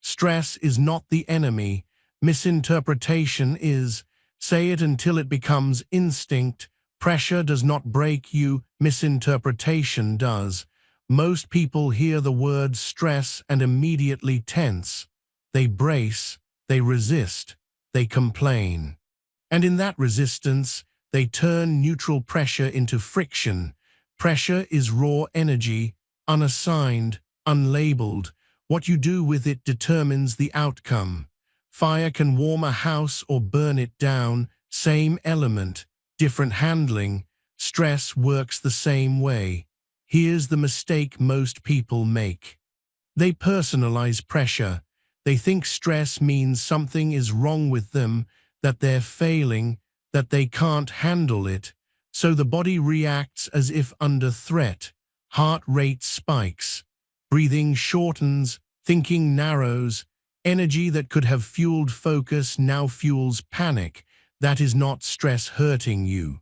Stress is not the enemy. Misinterpretation is. Say it until it becomes instinct. Pressure does not break you, misinterpretation does. Most people hear the word stress and immediately tense. They brace, they resist, they complain. And in that resistance, they turn neutral pressure into friction. Pressure is raw energy, unassigned, unlabeled. What you do with it determines the outcome. Fire can warm a house or burn it down, same element, different handling. Stress works the same way. Here's the mistake most people make. They personalize pressure. They think stress means something is wrong with them, that they're failing, that they can't handle it. So the body reacts as if under threat. Heart rate spikes. Breathing shortens, thinking narrows. Energy that could have fueled focus now fuels panic. That is not stress hurting you.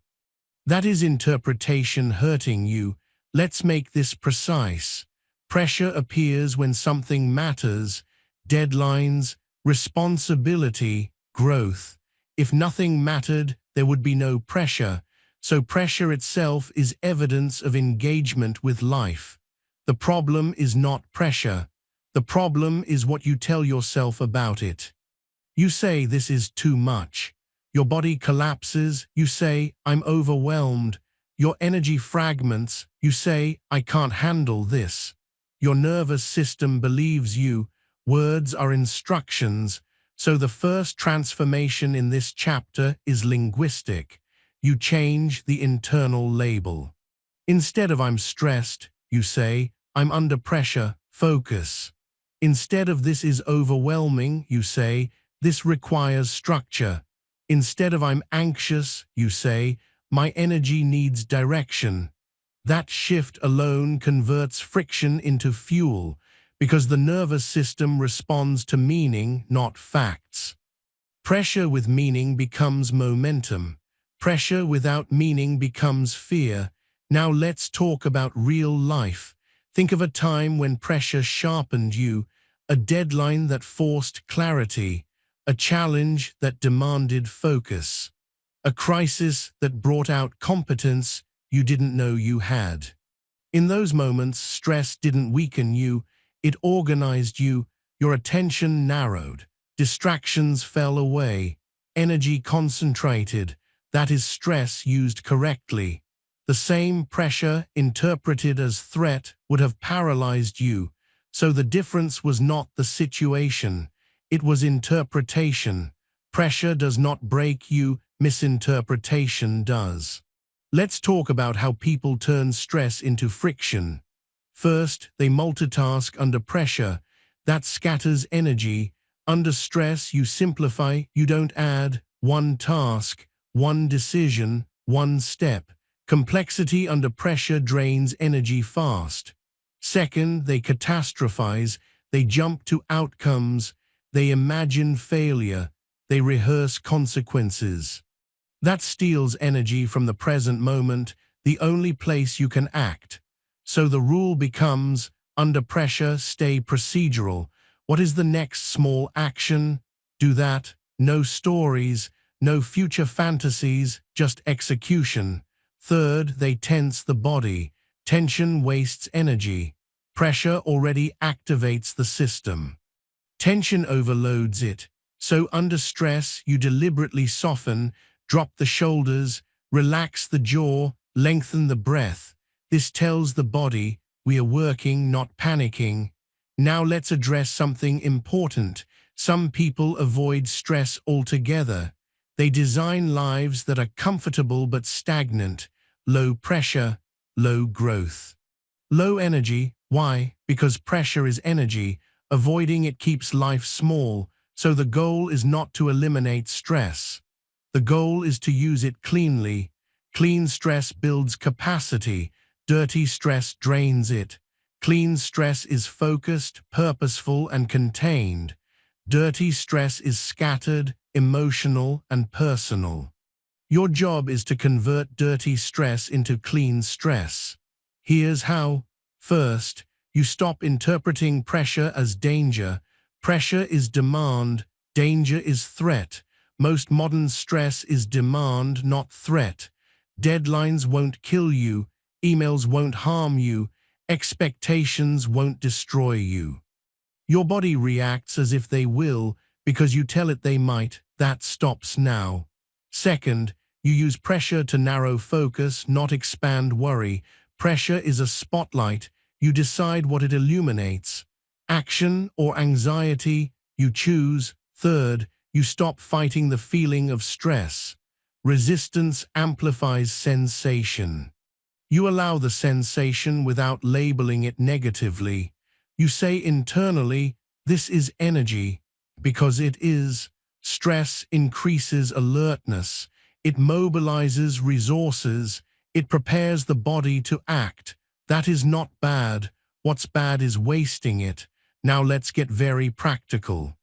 That is interpretation hurting you. Let's make this precise. Pressure appears when something matters. Deadlines, responsibility, growth. If nothing mattered, there would be no pressure. So pressure itself is evidence of engagement with life. The problem is not pressure. The problem is what you tell yourself about it. You say this is too much. Your body collapses. You say, I'm overwhelmed. Your energy fragments. You say, I can't handle this. Your nervous system believes you. Words are instructions. So the first transformation in this chapter is linguistic. You change the internal label. Instead of I'm stressed, you say, I'm under pressure, focus. Instead of this is overwhelming, you say, this requires structure. Instead of I'm anxious, you say, my energy needs direction. That shift alone converts friction into fuel, because the nervous system responds to meaning, not facts. Pressure with meaning becomes momentum. Pressure without meaning becomes fear. Now let's talk about real life. Think of a time when pressure sharpened you, a deadline that forced clarity, a challenge that demanded focus, a crisis that brought out competence you didn't know you had. In those moments, stress didn't weaken you, it organized you. Your attention narrowed, distractions fell away, energy concentrated. That is stress used correctly. The same pressure interpreted as threat would have paralyzed you. So the difference was not the situation, it was interpretation. Pressure does not break you, misinterpretation does. Let's talk about how people turn stress into friction. First, they multitask under pressure. That scatters energy. Under stress, you simplify, you don't add. One task, one decision, one step. Complexity under pressure drains energy fast. Second, they catastrophize. They jump to outcomes. They imagine failure. They rehearse consequences. That steals energy from the present moment, the only place you can act. So the rule becomes, under pressure, stay procedural. What is the next small action? Do that. No stories, no future fantasies, just execution. Third, they tense the body. Tension wastes energy. Pressure already activates the system. Tension overloads it. So under stress, you deliberately soften, drop the shoulders, relax the jaw, lengthen the breath. This tells the body, we are working, not panicking. Now let's address something important. Some people avoid stress altogether. They design lives that are comfortable but stagnant. Low pressure, low growth. Low energy. Why? Because pressure is energy. Avoiding it keeps life small. So the goal is not to eliminate stress. The goal is to use it cleanly. Clean stress builds capacity. Dirty stress drains it. Clean stress is focused, purposeful, and contained. Dirty stress is scattered, emotional, and personal. Your job is to convert dirty stress into clean stress. Here's how. First, you stop interpreting pressure as danger. Pressure is demand, danger is threat. Most modern stress is demand, not threat. Deadlines won't kill you, emails won't harm you, expectations won't destroy you. Your body reacts as if they will because you tell it they might. That stops now. Second, you use pressure to narrow focus, not expand worry. Pressure is a spotlight. You decide what it illuminates. Action or anxiety, you choose. Third, you stop fighting the feeling of stress. Resistance amplifies sensation. You allow the sensation without labeling it negatively. You say internally, this is energy, because it is. Stress increases alertness. It mobilizes resources. It prepares the body to act. That is not bad. What's bad is wasting it. Now let's get very practical.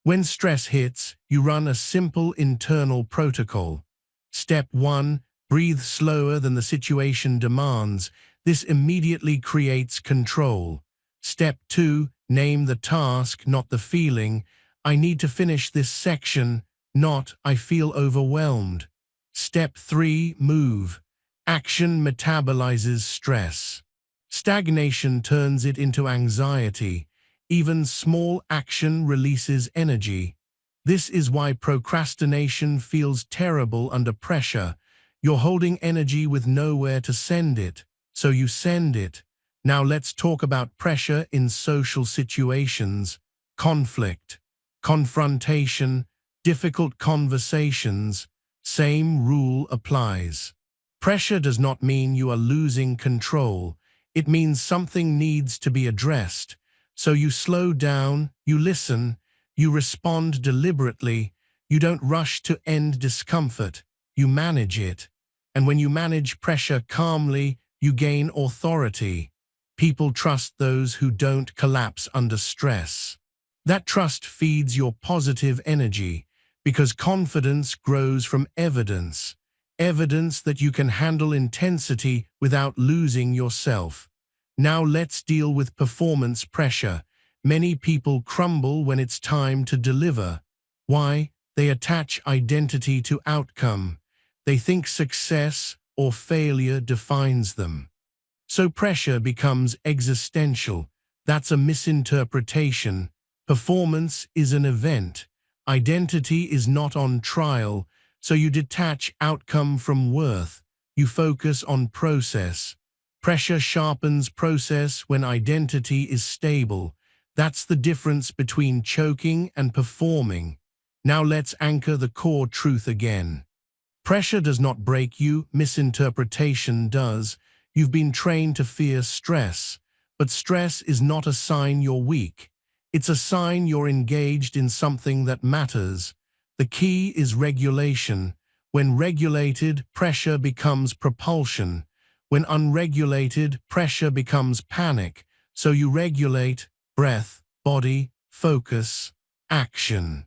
When stress hits, you run a simple internal protocol. Step 1, breathe slower than the situation demands. This immediately creates control. Step 2, name the task, not the feeling. I need to finish this section, not I feel overwhelmed. Step 3, move. Action metabolizes stress. Stagnation turns it into anxiety. Even small action releases energy. This is why procrastination feels terrible under pressure. You're holding energy with nowhere to send it, so you send it. Now let's talk about pressure in social situations. Conflict, confrontation, difficult conversations. Same rule applies. Pressure does not mean you are losing control. It means something needs to be addressed. So you slow down, you listen, you respond deliberately. You don't rush to end discomfort. You manage it. And when you manage pressure calmly, you gain authority. People trust those who don't collapse under stress. That trust feeds your positive energy, because confidence grows from evidence. Evidence that you can handle intensity without losing yourself. Now let's deal with performance pressure. Many people crumble when it's time to deliver. Why? They attach identity to outcome. They think success or failure defines them. So pressure becomes existential. That's a misinterpretation. Performance is an event. Identity is not on trial. So you detach outcome from worth. You focus on process. Pressure sharpens process when identity is stable. That's the difference between choking and performing. Now let's anchor the core truth again. Pressure does not break you, misinterpretation does. You've been trained to fear stress, but stress is not a sign you're weak. It's a sign you're engaged in something that matters. The key is regulation. When regulated, pressure becomes propulsion. When unregulated, pressure becomes panic. So you regulate: breath, body, focus, action.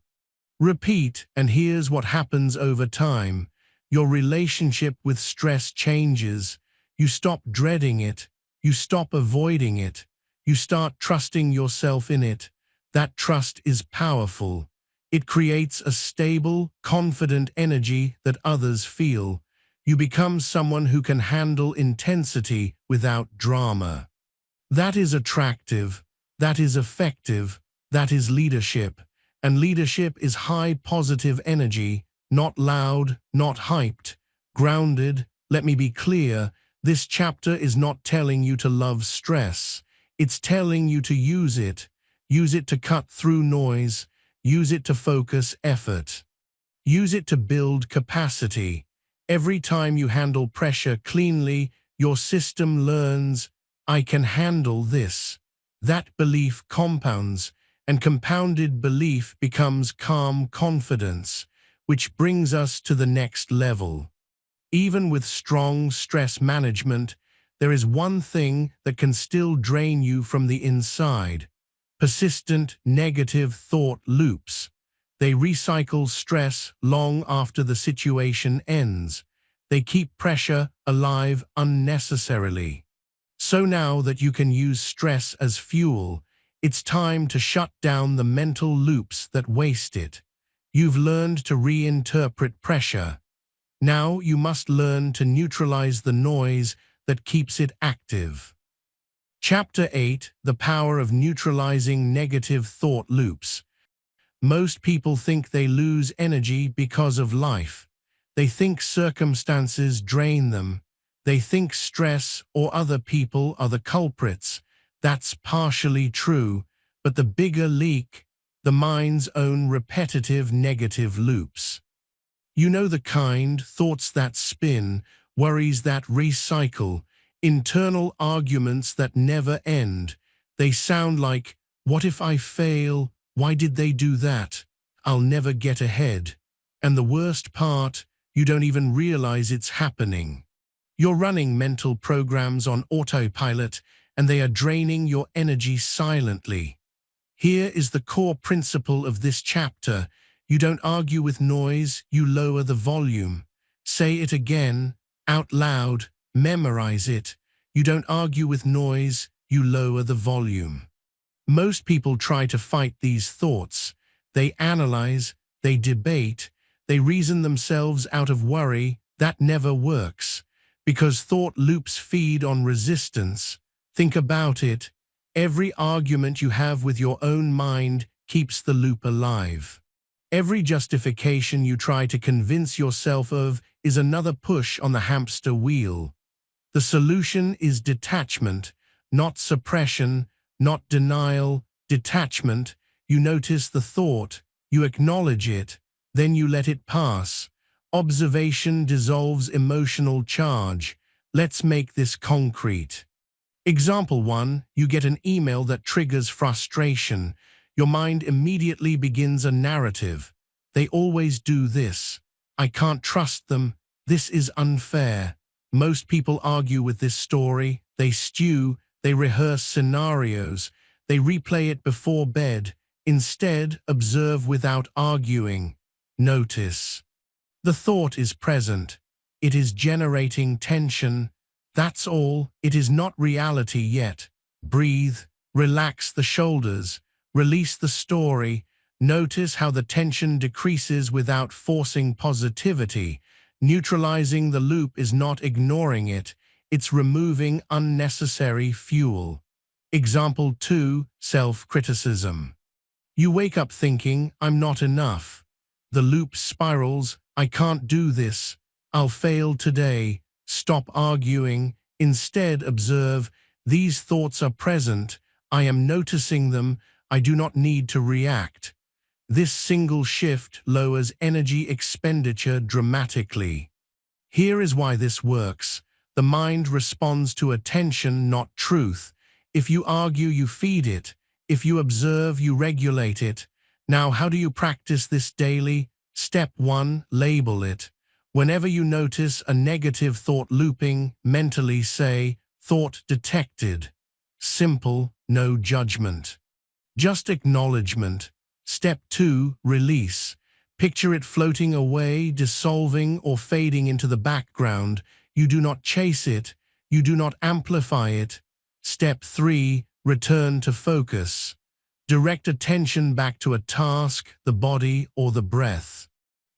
Repeat, and here's what happens over time. Your relationship with stress changes. You stop dreading it. You stop avoiding it. You start trusting yourself in it. That trust is powerful. It creates a stable, confident energy that others feel. You become someone who can handle intensity without drama. That is attractive. That is effective. That is leadership. And leadership is high positive energy, not loud, not hyped, grounded. Let me be clear, this chapter is not telling you to love stress. It's telling you to use it. Use it to cut through noise. Use it to focus effort. Use it to build capacity. Every time you handle pressure cleanly, your system learns, I can handle this. That belief compounds. and compounded belief becomes calm confidence, which brings us to the next level. Even with strong stress management, there is one thing that can still drain you from the inside: persistent negative thought loops. They recycle stress long after the situation ends. They keep pressure alive unnecessarily. So now that you can use stress as fuel, it's time to shut down the mental loops that waste it. You've learned to reinterpret pressure. Now you must learn to neutralize the noise that keeps it active. Chapter 8: The Power of Neutralizing Negative Thought Loops. Most people think they lose energy because of life. They think circumstances drain them. They think stress or other people are the culprits. That's partially true, but the bigger leak, the mind's own repetitive negative loops. You know the kind: thoughts that spin, worries that recycle, internal arguments that never end. They sound like, "What if I fail? Why did they do that? I'll never get ahead." And the worst part, you don't even realize it's happening. You're running mental programs on autopilot, and they are draining your energy silently. Here is the core principle of this chapter: you don't argue with noise, you lower the volume. Say it again, out loud, memorize it. You don't argue with noise, you lower the volume. Most people try to fight these thoughts. They analyze, they debate, they reason themselves out of worry. That never works, because thought loops feed on resistance. Think about it. Every argument you have with your own mind keeps the loop alive. Every justification you try to convince yourself of is another push on the hamster wheel. The solution is detachment, not suppression, not denial. Detachment: you notice the thought, you acknowledge it, then you let it pass. Observation dissolves emotional charge. Let's make this concrete. Example 1: you get an email that triggers frustration. Your mind immediately begins a narrative. "They always do this. I can't trust them. This is unfair." Most people argue with this story. They stew, they rehearse scenarios, they replay it before bed. Instead, observe without arguing. Notice. The thought is present. It is generating tension. That's all. It is not reality yet. Breathe, relax the shoulders, release the story. Notice how the tension decreases without forcing positivity. Neutralizing the loop is not ignoring it, it's removing unnecessary fuel. Example 2: self-criticism. You wake up thinking, "I'm not enough." The loop spirals: "I can't do this. I'll fail today." Stop arguing. Instead, observe, "These thoughts are present. I am noticing them. I do not need to react." This single shift lowers energy expenditure dramatically. Here is why this works. The mind responds to attention, not truth. If you argue, you feed it. If you observe, you regulate it. Now, how do you practice this daily? Step 1: label it. Whenever you notice a negative thought looping, mentally say, "Thought detected." Simple, no judgment. Just acknowledgement. Step 2: release. Picture it floating away, dissolving or fading into the background. You do not chase it. You do not amplify it. Step 3: return to focus. Direct attention back to a task, the body, or the breath.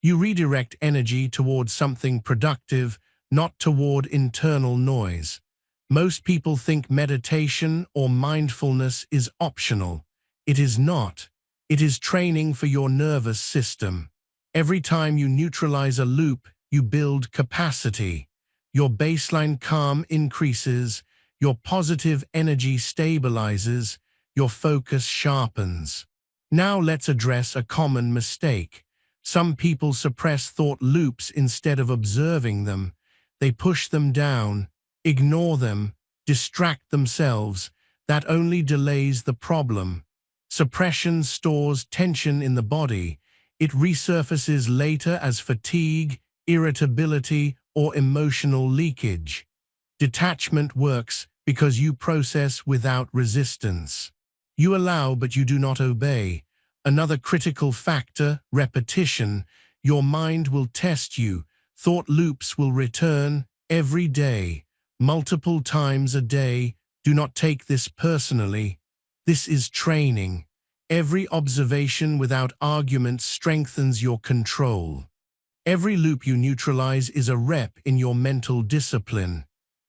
You redirect energy toward something productive, not toward internal noise. Most people think meditation or mindfulness is optional. It is not. It is training for your nervous system. Every time you neutralize a loop, you build capacity. Your baseline calm increases, your positive energy stabilizes, your focus sharpens. Now let's address a common mistake. Some people suppress thought loops instead of observing them. They push them down, ignore them, distract themselves. That only delays the problem. Suppression stores tension in the body. It resurfaces later as fatigue, irritability, or emotional leakage. Detachment works because you process without resistance. You allow but you do not obey. Another critical factor, repetition. Your mind will test you. Thought loops will return every day, multiple times a day. Do not take this personally. This is training. Every observation without argument strengthens your control. Every loop you neutralize is a rep in your mental discipline.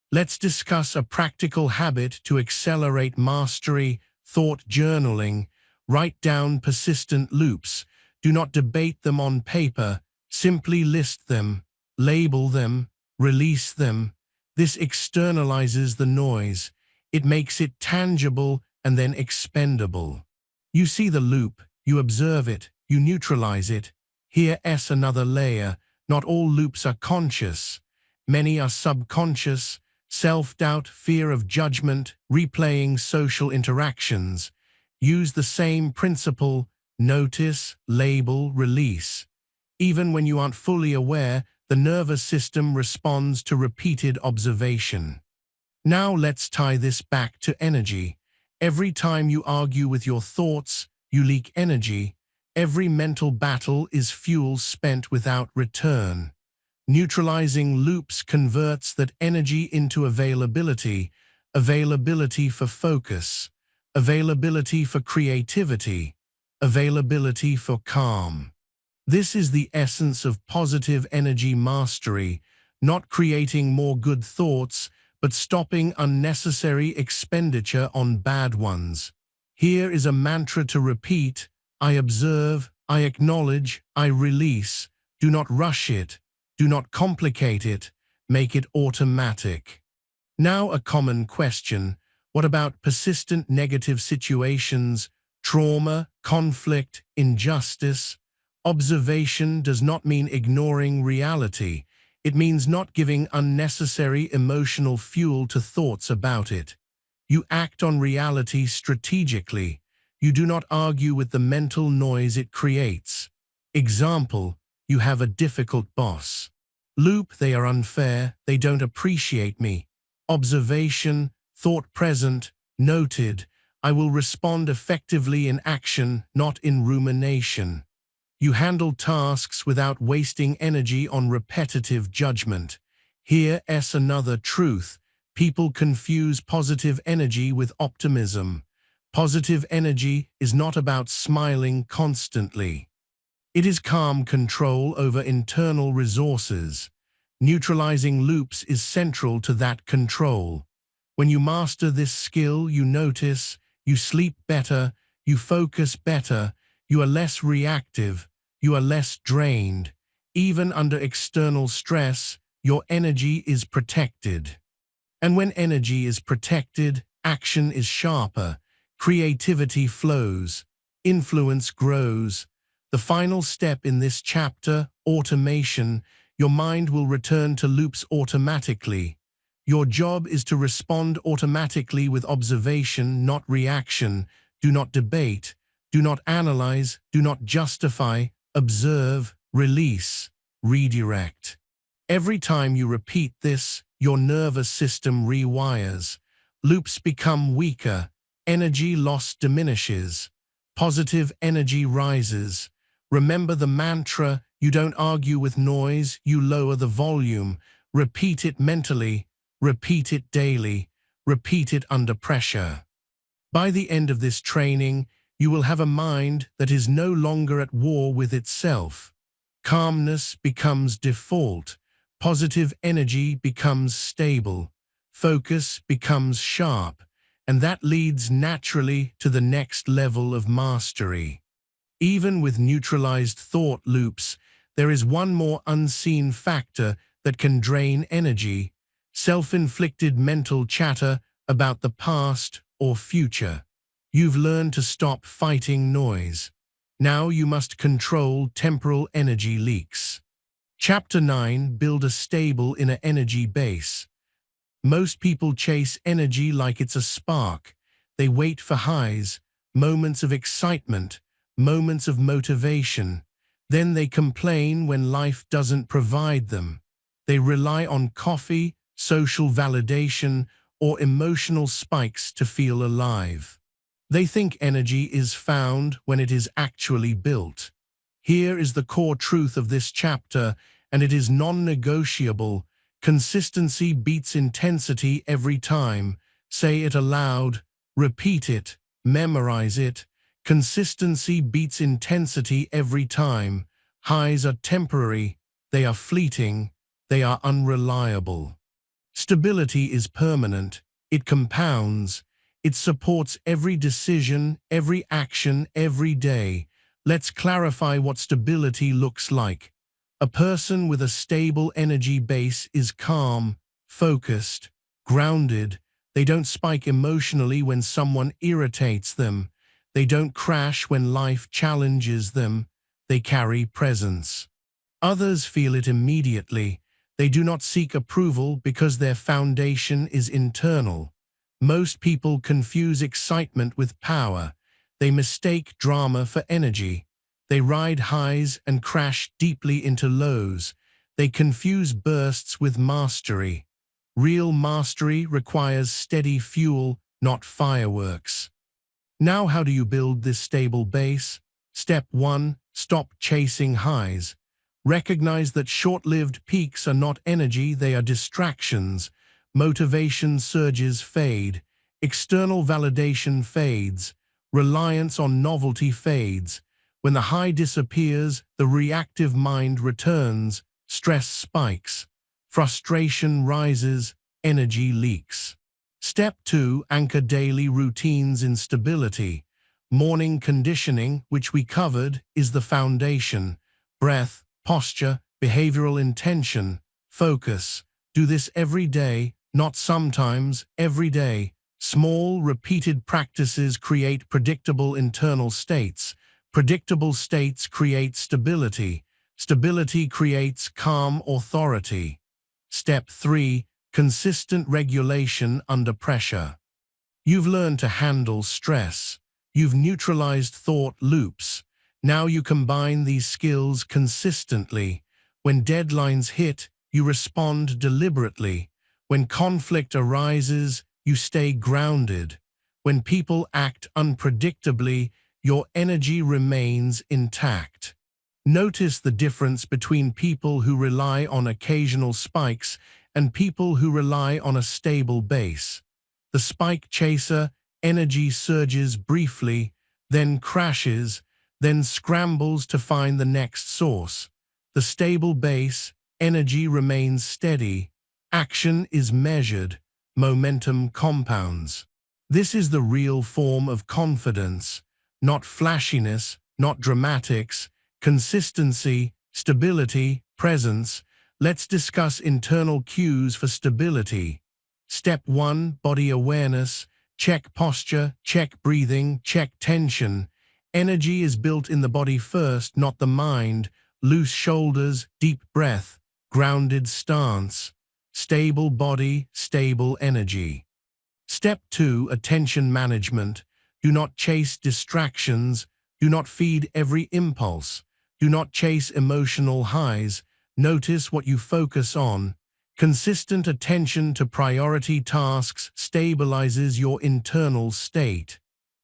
Let's discuss a practical habit to accelerate mastery: thought journaling. Write down persistent loops. Do not debate them on paper. Simply list them, label them, release them. This externalizes the noise. It makes it tangible and then expendable. You see the loop, you observe it, you neutralize it. Here's another layer. Not all loops are conscious. Many are subconscious. Self-doubt, fear of judgment, replaying social interactions. Use the same principle: notice, label, release. Even when you aren't fully aware, the nervous system responds to repeated observation. Now let's tie this back to energy. Every time you argue with your thoughts, you leak energy. Every mental battle is fuel spent without return. Neutralizing loops converts that energy into availability, availability for focus, availability for creativity, availability for calm. This is the essence of positive energy mastery, not creating more good thoughts, but stopping unnecessary expenditure on bad ones. Here is a mantra to repeat: I observe, I acknowledge, I release. Do not rush it. Do not complicate it. Make it automatic. Now a common question: what about persistent negative situations, trauma, conflict, injustice? Observation does not mean ignoring reality. It means not giving unnecessary emotional fuel to thoughts about it. You act on reality strategically. You do not argue with the mental noise it creates. Example: you have a difficult boss. Loop: they are unfair, they don't appreciate me. Observation, thought present, noted: I will respond effectively in action, not in rumination. You handle tasks without wasting energy on repetitive judgment. Here's another truth: people confuse positive energy with optimism. Positive energy is not about smiling constantly. It is calm control over internal resources. Neutralizing loops is central to that control. When you master this skill, you notice, you sleep better, you focus better, you are less reactive, you are less drained. Even under external stress, your energy is protected. And when energy is protected, action is sharper, creativity flows, influence grows. The final step in this chapter, automation. Your mind will return to loops automatically. Your job is to respond automatically with observation, not reaction. Do not debate, do not analyze, do not justify. Observe, release, redirect. Every time you repeat this, your nervous system rewires. Loops become weaker, energy loss diminishes, positive energy rises. Remember the mantra: you don't argue with noise, you lower the volume. Repeat it mentally, repeat it daily, repeat it under pressure. By the end of this training, you will have a mind that is no longer at war with itself. Calmness becomes default, positive energy becomes stable, focus becomes sharp, and that leads naturally to the next level of mastery. Even with neutralized thought loops, there is one more unseen factor that can drain energy: self-inflicted mental chatter about the past or future. You've learned to stop fighting noise. Now you must control temporal energy leaks. Chapter 9: Build a stable inner energy base. Most people chase energy like it's a spark. They wait for highs, moments of excitement, moments of motivation. Then they complain when life doesn't provide them. They rely on coffee, social validation, or emotional spikes to feel alive. They think energy is found when it is actually built. Here is the core truth of this chapter, and it is non-negotiable. Consistency beats intensity every time. Say it aloud, repeat it, memorize it. Consistency beats intensity every time. Highs are temporary, they are fleeting, they are unreliable. Stability is permanent, it compounds, it supports every decision, every action, every day. Let's clarify what stability looks like. A person with a stable energy base is calm, focused, grounded. They don't spike emotionally when someone irritates them. They don't crash when life challenges them. They carry presence. Others feel it immediately. They do not seek approval because their foundation is internal. Most people confuse excitement with power. They mistake drama for energy. They ride highs and crash deeply into lows. They confuse bursts with mastery. Real mastery requires steady fuel, not fireworks. Now, how do you build this stable base? Step 1. Stop chasing highs. Recognize that short-lived peaks are not energy, they are distractions. Motivation surges fade. External validation fades. Reliance on novelty fades. When the high disappears, the reactive mind returns. Stress spikes. Frustration rises. Energy leaks. Step 2. Anchor daily routines in stability. Morning conditioning, which we covered, is the foundation. Breath, posture, behavioral intention, focus. Do this every day, not sometimes, every day. Small, repeated practices create predictable internal states. Predictable states create stability. Stability creates calm authority. Step 3. Consistent regulation under pressure. You've learned to handle stress. You've neutralized thought loops. Now you combine these skills consistently. When deadlines hit, you respond deliberately. When conflict arises, you stay grounded. When people act unpredictably, your energy remains intact. Notice the difference between people who rely on occasional spikes and people who rely on a stable base. The spike chaser, energy surges briefly, then crashes, then scrambles to find the next source. The stable base, energy remains steady, action is measured, momentum compounds. This is the real form of confidence, not flashiness, not dramatics, consistency, stability, presence. Let's discuss internal cues for stability. Step 1. Body awareness. Check posture, check breathing, check tension. Energy is built in the body first, not the mind. Loose shoulders, deep breath, grounded stance. Stable body, stable energy. Step 2. Attention management. Do not chase distractions. Do not feed every impulse. Do not chase emotional highs. Notice what you focus on. Consistent attention to priority tasks stabilizes your internal state.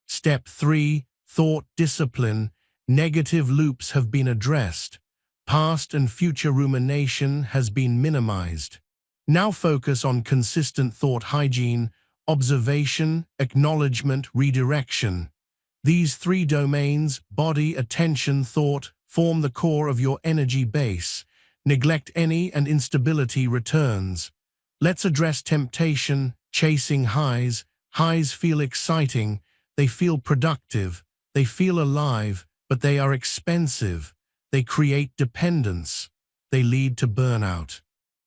Step 3. Thought discipline. Negative loops have been addressed. Past and future rumination has been minimized. Now focus on consistent thought hygiene, observation, acknowledgement, redirection. These 3 domains, body, attention, thought, form the core of your energy base. Neglect any and instability returns. Let's address temptation, chasing highs. Highs feel exciting, they feel productive, they feel alive, but they are expensive. They create dependence. They lead to burnout.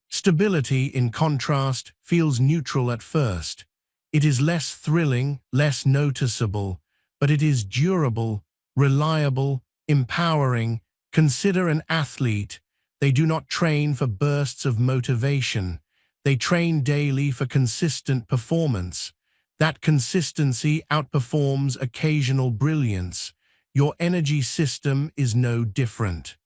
Stability, in contrast, feels neutral at first. It is less thrilling, less noticeable, but it is durable, reliable, empowering. Consider an athlete. They do not train for bursts of motivation. They train daily for consistent performance. That consistency outperforms occasional brilliance. Your energy system is no different.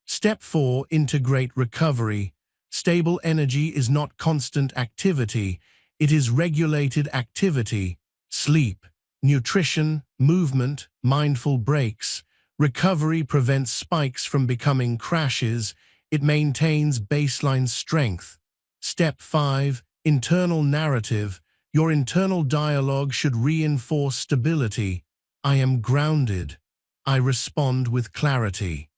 Step 4. Integrate recovery. Stable energy is not constant activity, it is regulated activity. Sleep, nutrition, movement, mindful breaks. Recovery prevents spikes from becoming crashes. It maintains baseline strength. Step 5. Internal narrative. Your internal dialogue should reinforce stability. I am grounded. I respond with clarity.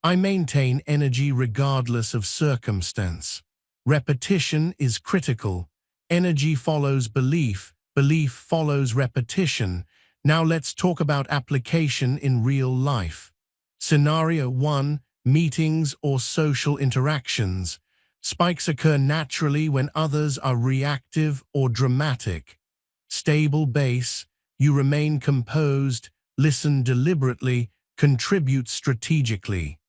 I maintain energy regardless of circumstance. Repetition is critical. Energy follows belief. Belief follows repetition. Now let's talk about application in real life. Scenario 1. Meetings or social interactions. Spikes occur naturally when others are reactive or dramatic. Stable base. You remain composed, listen deliberately, contribute strategically.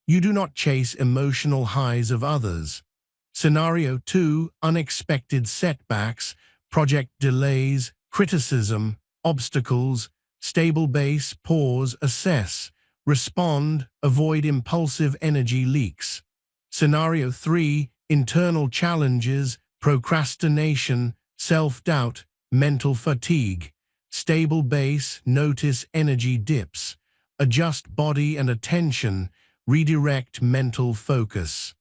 You do not chase emotional highs of others. Scenario 2. Unexpected setbacks, project delays, criticism, obstacles. Stable base. Pause, assess, respond, avoid impulsive energy leaks. Scenario 3. Internal challenges, procrastination, self-doubt, mental fatigue. Stable base. Notice energy dips. Adjust body and attention. Redirect mental focus.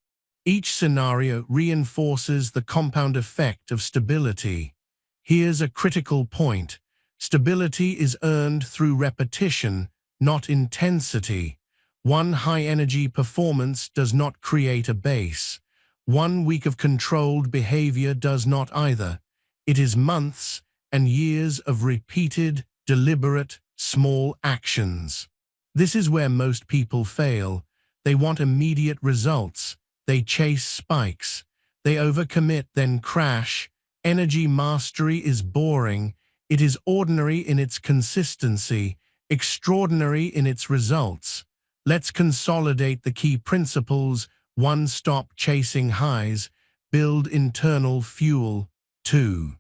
Each scenario reinforces the compound effect of stability. Here's a critical point. Stability is earned through repetition, not intensity. One high-energy performance does not create a base. 1 week of controlled behavior does not either. It is months and years of repeated, deliberate, small actions. This is where most people fail. They want immediate results. They chase spikes. They overcommit, then crash. Energy mastery is boring. It is ordinary in its consistency, extraordinary in its results. Let's consolidate the key principles. 1. Stop chasing highs. Build internal fuel. 2.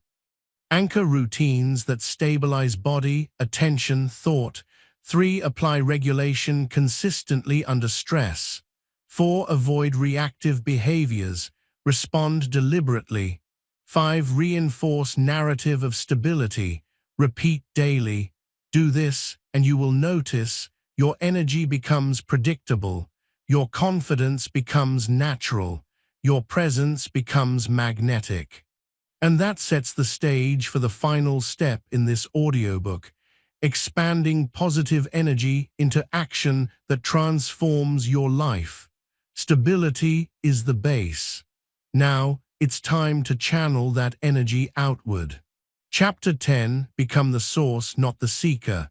Anchor routines that stabilize body, attention, thought. 3. Apply regulation consistently under stress. 4. Avoid reactive behaviors. Respond deliberately. 5. Reinforce narrative of stability. Repeat daily. Do this, and you will notice your energy becomes predictable. Your confidence becomes natural. Your presence becomes magnetic. And that sets the stage for the final step in this audiobook. Expanding positive energy into action that transforms your life. Stability is the base. Now, it's time to channel that energy outward. Chapter 10. Become the source, not the seeker.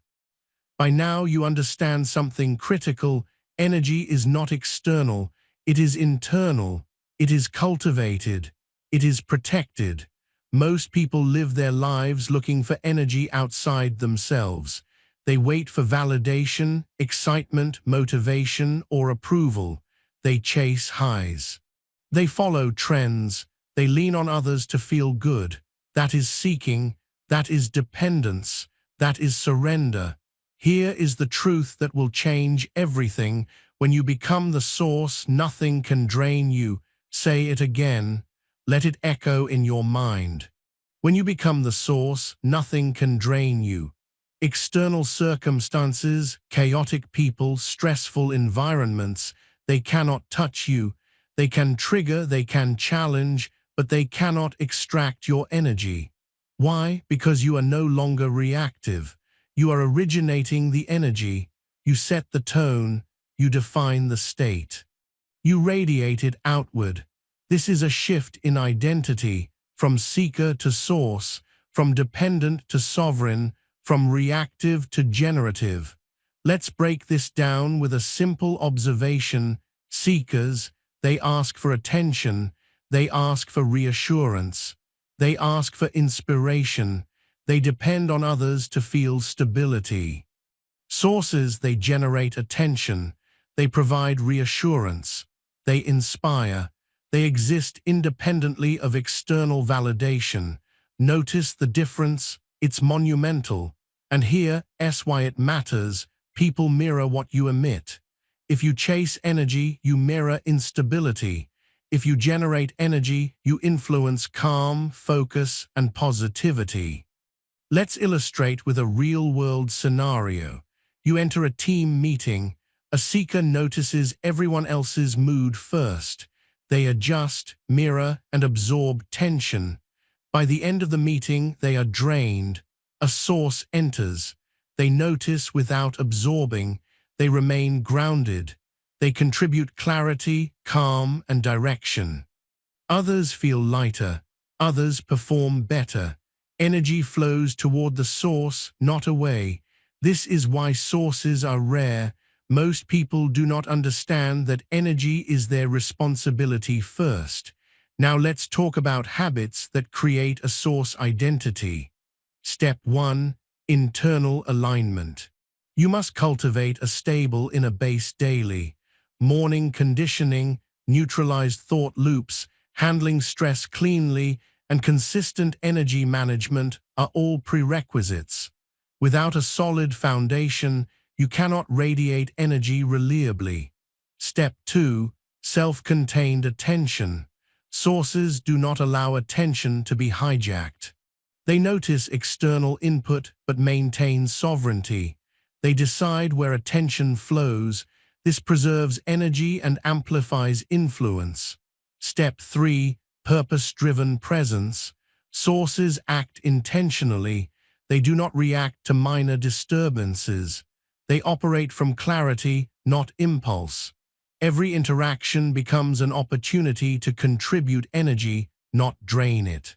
By now you understand something critical. Energy is not external. It is internal. It is cultivated. It is protected. Most people live their lives looking for energy outside themselves. They wait for validation, excitement, motivation, or approval. They chase highs. They follow trends. They lean on others to feel good. That is seeking. That is dependence. That is surrender. Here is the truth that will change everything. When you become the source, nothing can drain you. Say it again. Let it echo in your mind. When you become the source, nothing can drain you. External circumstances, chaotic people, stressful environments, they cannot touch you. They can trigger, they can challenge, but they cannot extract your energy. Why? Because you are no longer reactive. You are originating the energy. You set the tone. You define the state. You radiate it outward. This is a shift in identity, from seeker to source, from dependent to sovereign, from reactive to generative. Let's break this down with a simple observation. Seekers, they ask for attention. They ask for reassurance. They ask for inspiration. They depend on others to feel stability. Sources, they generate attention. They provide reassurance. They inspire. They exist independently of external validation. Notice the difference, it's monumental. And here's why it matters. People mirror what you emit. If you chase energy, you mirror instability. If you generate energy, you influence calm, focus, and positivity. Let's illustrate with a real-world scenario. You enter a team meeting. A seeker notices everyone else's mood first. They adjust, mirror, and absorb tension. By the end of the meeting, they are drained. A source enters. They notice without absorbing. They remain grounded. They contribute clarity, calm, and direction. Others feel lighter. Others perform better. Energy flows toward the source, not away. This is why sources are rare. Most people do not understand that energy is their responsibility first. Now let's talk about habits that create a source identity. Step 1. Internal alignment. You must cultivate a stable inner base daily. Morning conditioning, neutralized thought loops, handling stress cleanly, and consistent energy management are all prerequisites. Without a solid foundation, you cannot radiate energy reliably. Step 2. Self-contained attention. Sources do not allow attention to be hijacked. They notice external input but maintain sovereignty. They decide where attention flows. This preserves energy and amplifies influence. Step 3. Purpose-driven presence. Sources act intentionally. They do not react to minor disturbances. They operate from clarity, not impulse. Every interaction becomes an opportunity to contribute energy, not drain it.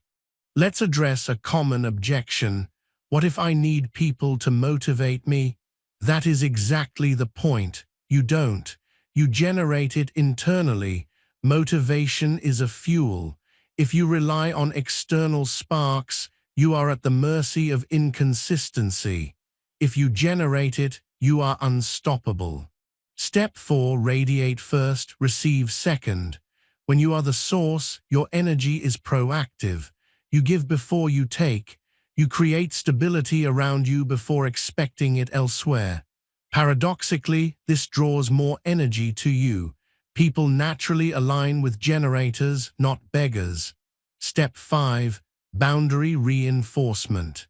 Let's address a common objection. What if I need people to motivate me? That is exactly the point. You don't. You generate it internally. Motivation is a fuel. If you rely on external sparks, you are at the mercy of inconsistency. If you generate it, you are unstoppable. Step 4. Radiate first, receive second. When you are the source, your energy is proactive. You give before you take. You create stability around you before expecting it elsewhere. Paradoxically, this draws more energy to you. People naturally align with generators, not beggars. Step 5. Boundary reinforcement.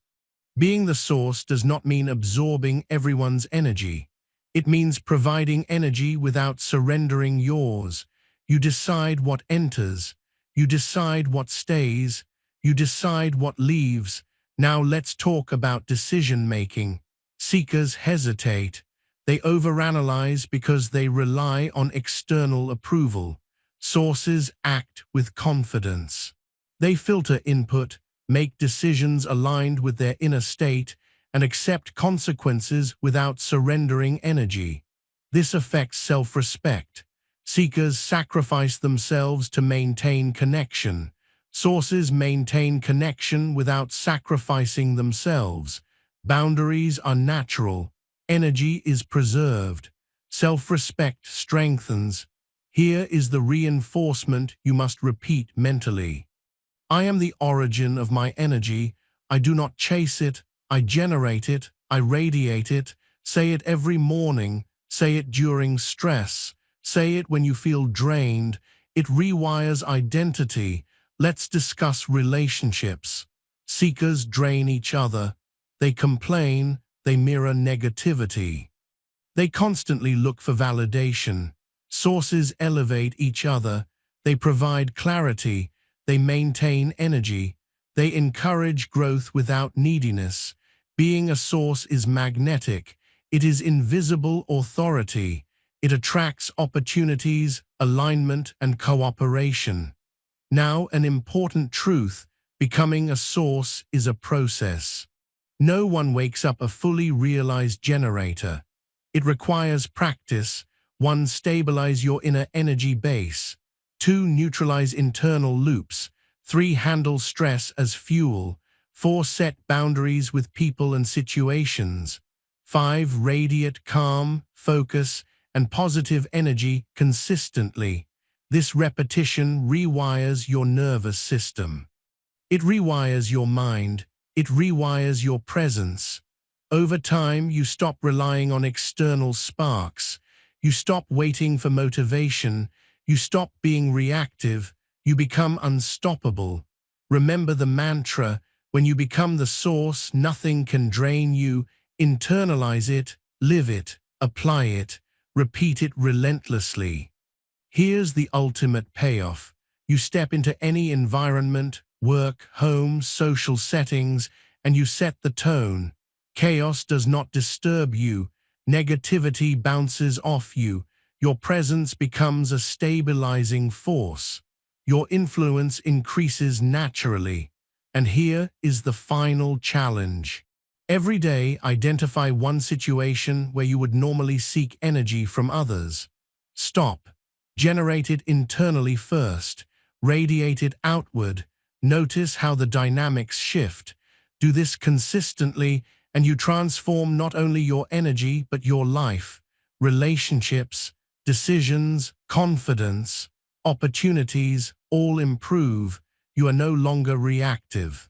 Being the source does not mean absorbing everyone's energy. It means providing energy without surrendering yours. You decide what enters. You decide what stays. You decide what leaves. Now let's talk about decision-making. Seekers hesitate. They overanalyze because they rely on external approval. Sources act with confidence. They filter input, make decisions aligned with their inner state, and accept consequences without surrendering energy. This affects self-respect. Seekers sacrifice themselves to maintain connection. Sources maintain connection without sacrificing themselves. Boundaries are natural. Energy is preserved. Self-respect strengthens. Here is the reinforcement you must repeat mentally. I am the origin of my energy. I do not chase it. I generate it. I radiate it. Say it every morning. Say it during stress. Say it when you feel drained. It rewires identity. Let's discuss relationships. Seekers drain each other. They complain. They mirror negativity. They constantly look for validation. Sources elevate each other. They provide clarity. They maintain energy. They encourage growth without neediness. Being a source is magnetic. It is invisible authority. It attracts opportunities, alignment, and cooperation. Now, an important truth: becoming a source is a process. No one wakes up a fully realized generator. It requires practice. 1. Stabilize your inner energy base. 2. Neutralize internal loops. 3. Handle stress as fuel. 4. Set boundaries with people and situations. 5. Radiate calm, focus, and positive energy consistently. This repetition rewires your nervous system. It rewires your mind. It rewires your presence. Over time, you stop relying on external sparks. You stop waiting for motivation. You stop being reactive. You become unstoppable. Remember the mantra, when you become the source, nothing can drain you. Internalize it, live it, apply it, repeat it relentlessly. Here's the ultimate payoff. You step into any environment, work, home, social settings, and you set the tone. Chaos does not disturb you. Negativity bounces off you. Your presence becomes a stabilizing force. Your influence increases naturally. And here is the final challenge. Every day, identify one situation where you would normally seek energy from others. Stop. Generate it internally first. Radiate it outward. Notice how the dynamics shift. Do this consistently, and you transform not only your energy but your life, relationships, decisions, confidence, opportunities, all improve. You are no longer reactive.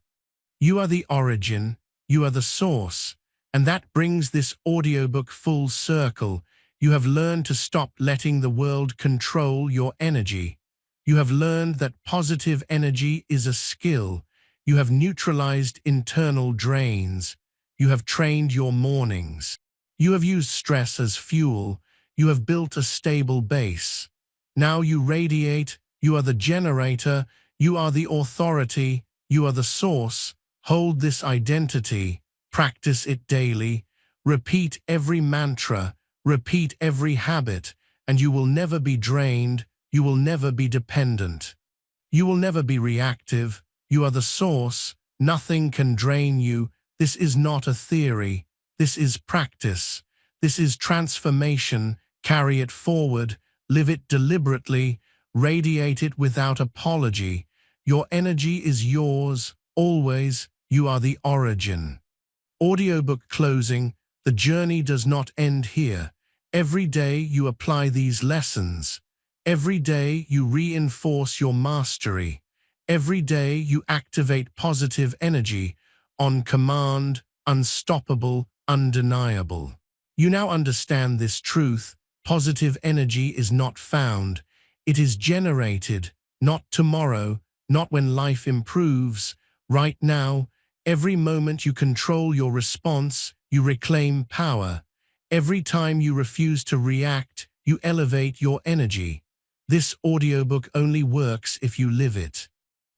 You are the origin, you are the source, and that brings this audiobook full circle. You have learned to stop letting the world control your energy. You have learned that positive energy is a skill. You have neutralized internal drains. You have trained your mornings. You have used stress as fuel. You have built a stable base. Now you radiate. You are the generator. You are the authority. You are the source. Hold this identity. Practice it daily. Repeat every mantra. Repeat every habit, and you will never be drained. You will never be dependent. You will never be reactive. You are the source. Nothing can drain you. This is not a theory. This is practice. This is transformation. Carry it forward. Live it deliberately. Radiate it without apology. Your energy is yours, always. You are the origin. Audiobook closing. The journey does not end here. Every day you apply these lessons. Every day you reinforce your mastery. Every day you activate positive energy, on command, unstoppable, undeniable. You now understand this truth. Positive energy is not found. It is generated, not tomorrow, not when life improves. Right now, every moment you control your response, you reclaim power. Every time you refuse to react, you elevate your energy. This audiobook only works if you live it.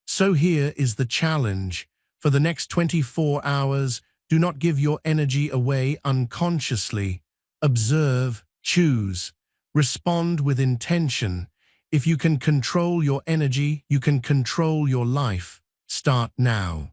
So here is the challenge. For the next 24 hours, do not give your energy away unconsciously. Observe, choose, respond with intention. If you can control your energy, you can control your life. Start now.